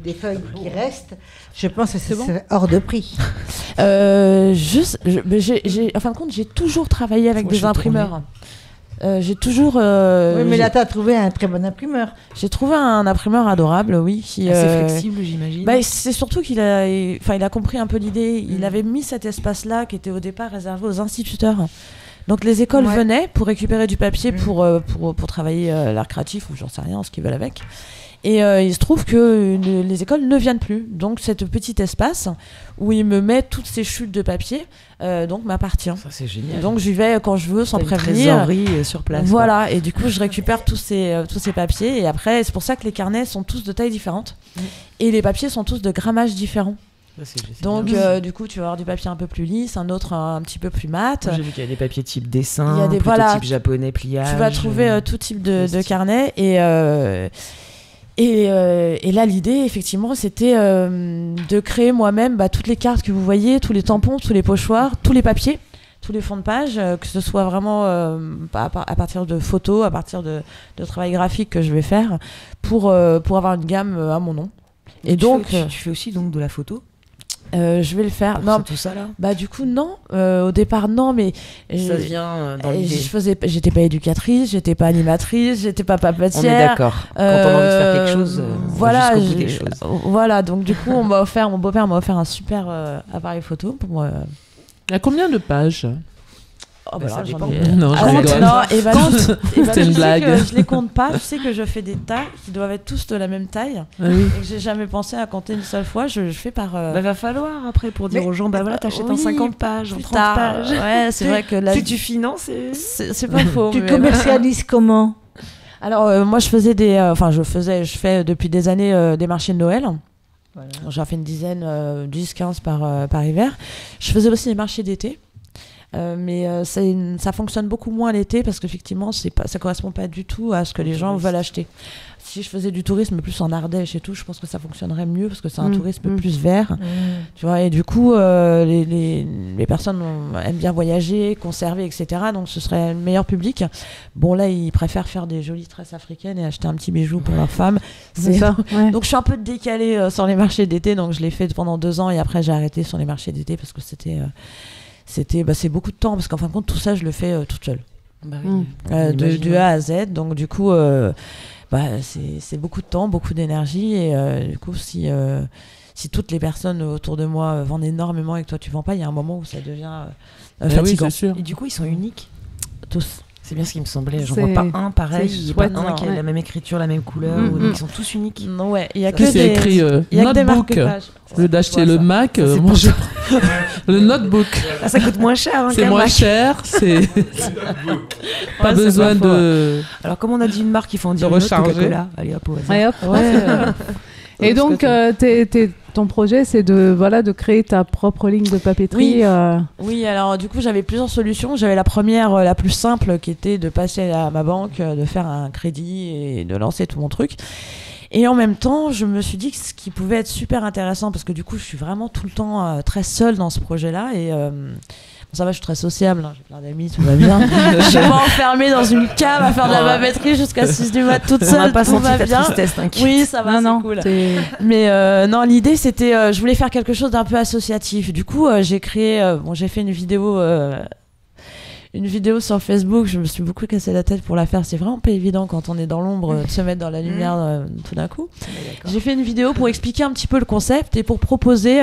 des feuilles qui restent, je pense que c'est hors de prix. En fin de compte, j'ai toujours travaillé avec des imprimeurs. J'ai toujours. Oui, mais là, tu as trouvé un très bon imprimeur. J'ai trouvé un imprimeur adorable, oui. Assez flexible, j'imagine. C'est surtout qu'il a compris un peu l'idée. Il avait mis cet espace-là qui était au départ réservé aux instituteurs. Donc les écoles venaient pour récupérer du papier pour travailler l'art créatif ou j'en sais rien, ce qu'ils veulent avec. Et il se trouve que les écoles ne viennent plus. Donc cet petit espace où il me met toutes ces chutes de papier donc m'appartient. Ça c'est génial. Donc j'y vais quand je veux sans prévenir. Une trésorerie sur place. Voilà, quoi. Et du coup je récupère tous ces papiers et après c'est pour ça que les carnets sont tous de tailles différentes et les papiers sont tous de grammages différents. Donc du coup tu vas avoir du papier un peu plus lisse, un autre un petit peu plus mat. J'ai vu qu'il y a des papiers type dessin, il y a des type japonais pliage. Tu vas trouver tout type de carnet et là l'idée effectivement c'était de créer moi-même toutes les cartes que vous voyez, tous les tampons, tous les pochoirs, tous les papiers, tous les fonds de page, que ce soit vraiment à partir de photos, à partir de travail graphique que je vais faire pour avoir une gamme à mon nom. Et donc tu fais aussi donc de la photo. Je vais le faire. Non, tout ça là. Du coup non. Au départ non, mais ça vient dans l'idée. J'étais pas éducatrice, j'étais pas animatrice, j'étais pas papetière. On est d'accord. Quand on a envie de faire quelque chose, voilà. Jusqu'au bout des choses. Voilà. Donc du coup, mon beau-père m'a offert un super appareil photo pour moi. Il y a combien de pages? Ça dépend. Non, je rigole. C'est une blague. Je les compte pas. Tu sais que je fais des tas qui doivent être tous de la même taille. Et que j'ai jamais pensé à compter une seule fois. Je fais par. Va falloir après pour dire aux gens, t'achètes en 50 pages, en 30 pages. Ouais, c'est vrai que là. Si tu finances, c'est pas faux. Tu commercialises comment? Alors moi, je fais depuis des années des marchés de Noël. Voilà. J'en fais une dizaine, 10-15 par hiver. Je faisais aussi des marchés d'été. Mais ça fonctionne beaucoup moins l'été parce qu'effectivement ça correspond pas du tout à ce que les gens veulent acheter. Si je faisais du tourisme plus en Ardèche et tout, je pense que ça fonctionnerait mieux parce que c'est un tourisme plus vert, tu vois, et du coup les personnes aiment bien voyager, conserver, etc. Donc ce serait le meilleur public. Bon là ils préfèrent faire des jolies tresses africaines et acheter un petit bijou pour leur femme. C'est ça. Ouais. Donc je suis un peu décalée sur les marchés d'été, donc je l'ai fait pendant 2 ans et après j'ai arrêté sur les marchés d'été parce que c'est beaucoup de temps parce qu'en fin de compte tout ça je le fais toute seule de A à Z, donc du coup c'est beaucoup de temps, beaucoup d'énergie et du coup si toutes les personnes autour de moi vendent énormément et que toi tu vends pas, il y a un moment où ça devient fatigant. Oui, c'est sûr. Et du coup ils sont uniques tous. C'est bien ce qui me semblait. J'en vois pas un pareil. Il n'y a pas un qui a la même écriture, la même couleur. Donc ils sont tous uniques. Non, ouais. Il y a que des écrit notebook. Au lieu d'acheter le Mac, moi je prends le notebook. Ça coûte moins cher. C'est moins cher. C'est pas besoin de. Alors comme on a dit une marque, il faut en dire une autre. Coca-Cola. Allez hop. Et donc, ton projet, c'est de créer ta propre ligne de papeterie. Oui, alors du coup, j'avais plusieurs solutions. J'avais la première, la plus simple, qui était de passer à ma banque, de faire un crédit et de lancer tout mon truc. Et en même temps, je me suis dit que ce qui pouvait être super intéressant, parce que du coup, je suis vraiment tout le temps très seule dans ce projet-là. Et Ça va, je suis très sociable, hein, j'ai plein d'amis, tout va bien. Je suis pas enfermée dans une cave à faire de la papeterie jusqu'à 6 du mat toute seule, tout va bien. Oui, ça va, c'est cool. Mais non, l'idée c'était, je voulais faire quelque chose d'un peu associatif. Du coup, j'ai créé, j'ai fait une vidéo sur Facebook. Je me suis beaucoup cassé la tête pour la faire. C'est vraiment pas évident quand on est dans l'ombre de se mettre dans la lumière tout d'un coup. J'ai fait une vidéo pour expliquer un petit peu le concept et pour proposer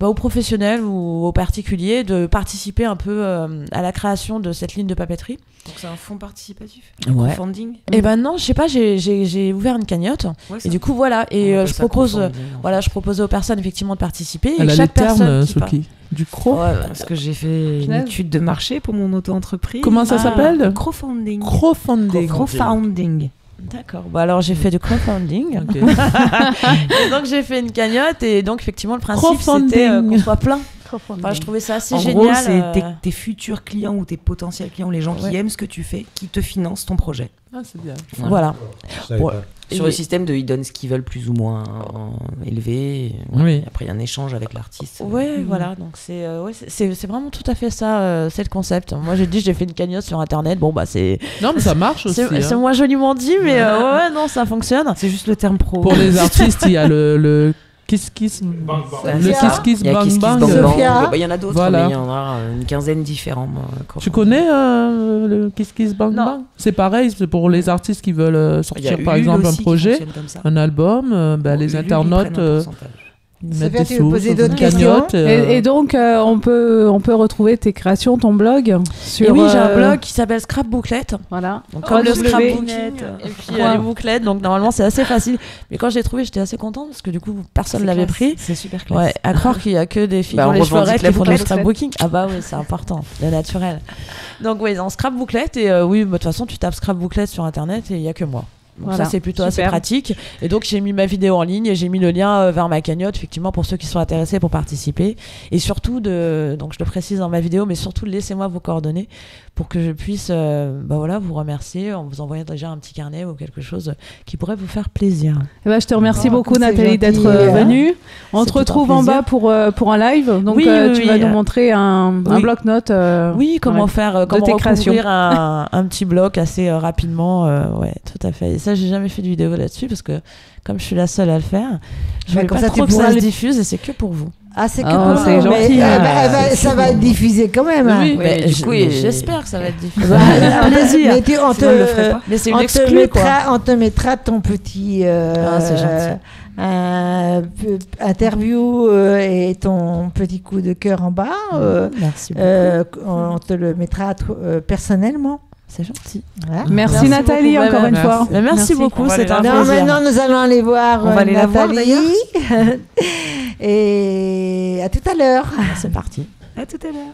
aux professionnels ou aux particuliers de participer un peu à la création de cette ligne de papeterie. Donc c'est un fonds participatif, ouais. Crowdfunding. Et ben non, je sais pas, j'ai ouvert une cagnotte et du coup voilà, et je proposais aux personnes effectivement de participer. Elle et a chaque les termes, personne Sophie. Du cro. Ouais, parce que j'ai fait une étude de marché pour mon auto-entreprise. Comment ça s'appelle? Crowdfunding. Crowdfunding. D'accord. Bah alors j'ai fait du crowdfunding. Okay. Et donc j'ai fait une cagnotte et donc effectivement le principe c'était qu'on soit plein. Enfin, je trouvais ça assez génial. En gros, c'est tes futurs clients ou tes potentiels clients, les gens qui aiment ce que tu fais, qui te financent ton projet. Ah, c'est bien. Voilà. Sur le système de ils donnent ce qu'ils veulent plus ou moins élevé. Oui. Après, il y a un échange avec l'artiste. Ouais, voilà. Donc c'est vraiment tout à fait ça, c'est le concept. Moi, j'ai fait une cagnotte sur Internet. Bon, bah c'est. Non, mais ça marche aussi. C'est moins joliment dit, mais non, ça fonctionne. C'est juste le terme pro. Pour les artistes, il y a le Kiss Kiss Bang Bang. Le Kiss Kiss Bang Bang. Il y en a d'autres, mais il y en a une quinzaine différents. Tu connais le Kiss Kiss Bang Bang? C'est pareil, c'est pour les artistes qui veulent sortir par exemple un projet, un album, les internautes ils mettent des sous, poser d'autres questions. Et donc on peut retrouver tes créations, ton blog sur. Et oui, j'ai un blog qui s'appelle Scrapbooklet. Voilà. Donc, comme le scrapbooking et puis les bouclettes. Donc normalement c'est assez facile. Mais quand je l'ai trouvé, j'étais assez contente parce que du coup personne l'avait pris. C'est super classe. Ouais, à croire qu'il y a que des filles qui ont les cheveux raides qui font du scrapbooking. Ah bah oui, c'est important, le naturel. Donc oui, en Scrapbooklet et oui, de toute façon tu tapes Scrapbooklet sur internet et il y a que moi. Donc ça c'est plutôt assez pratique. Et donc j'ai mis ma vidéo en ligne et j'ai mis le lien vers ma cagnotte effectivement pour ceux qui sont intéressés pour participer. Et surtout donc je le précise dans ma vidéo, mais surtout laissez-moi vos coordonnées pour que je puisse vous remercier en vous envoyant déjà un petit carnet ou quelque chose qui pourrait vous faire plaisir. Et je te remercie beaucoup Nathalie d'être venue. On te retrouve en bas pour un live. Donc tu vas nous montrer un bloc-notes. Comment recouvrir un petit bloc assez rapidement. Ouais, tout à fait. Et ça, j'ai jamais fait de vidéo là-dessus parce que comme je suis la seule à le faire, je voulais pas trop que ça se diffuse et c'est que pour vous. Ah, c'est que pour vous, gentil. Ça va être diffusé quand même. Oui, mais du coup, j'espère que ça va être diffusé. Plaisir. Mais c'est une exclue, quoi. On te mettra ton petit interview et ton petit coup de cœur en bas. Merci beaucoup. On te le mettra personnellement. C'est gentil. Voilà. Merci Nathalie beaucoup, encore une fois. Merci beaucoup, c'est un plaisir. Maintenant, nous allons aller voir Nathalie. La voir, et à tout à l'heure. C'est parti. À tout à l'heure.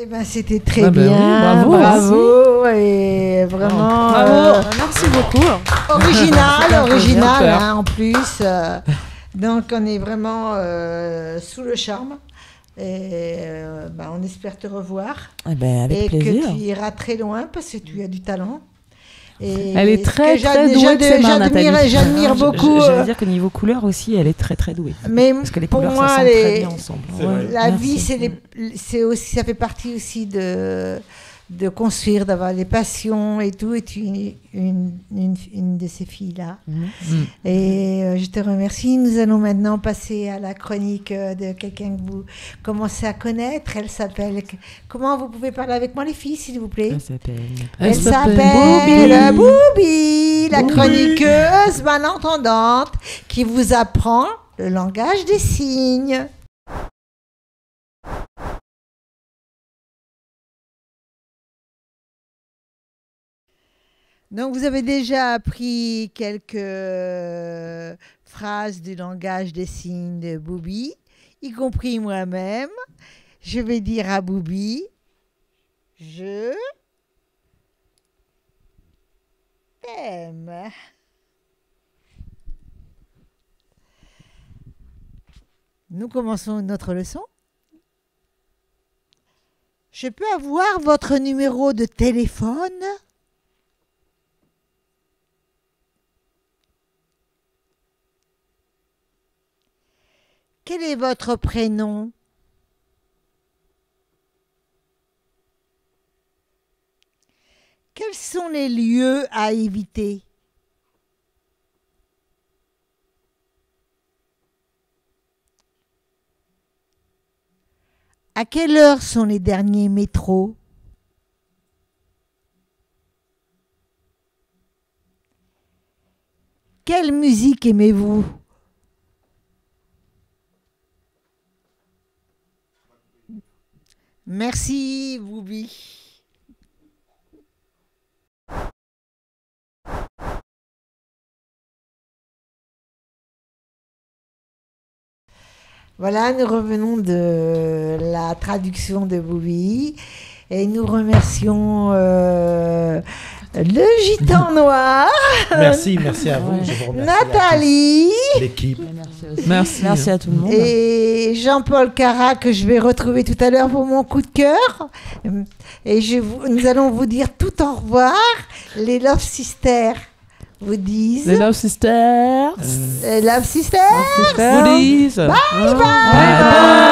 ben, c'était très bien. Oui, bravo. Et vraiment. Bravo. Merci beaucoup. Original hein, en plus. Donc, on est vraiment sous le charme. Et on espère te revoir. Avec plaisir. Que tu iras très loin parce que tu as du talent. Et elle est très douée de ses mains, Nathalie. J'admire beaucoup. Je veux dire que niveau couleur aussi, elle est très très douée. Mais parce que les pour couleurs, moi, ça sent très bien ensemble. La vie, c'est aussi, ça fait partie aussi de construire, d'avoir des passions et tout. Et tu es une de ces filles-là. Et je te remercie. Nous allons maintenant passer à la chronique de quelqu'un que vous commencez à connaître. Elle s'appelle... Comment vous pouvez parler avec moi, les filles, s'il vous plaît? Elle s'appelle Boubi, la chroniqueuse malentendante qui vous apprend le langage des signes. Donc, vous avez déjà appris quelques phrases du langage des signes de Boubi, y compris moi-même. Je vais dire à Boubi, je t'aime. Nous commençons notre leçon. Je peux avoir votre numéro de téléphone ? Quel est votre prénom? Quels sont les lieux à éviter? À quelle heure sont les derniers métros? Quelle musique aimez-vous? Merci, Boubi. Voilà, nous revenons de la traduction de Boubi et nous remercions le Gitan Noir. Merci à vous. Je vous remercie. Nathalie. L'équipe. Merci à tout le monde. Et Jean-Paul Cara, que je vais retrouver tout à l'heure pour mon coup de cœur. Et nous allons vous dire tout au revoir. Les Love Sisters vous disent... Les Love Sisters. Les Love Sisters. Vous disent... Bye bye.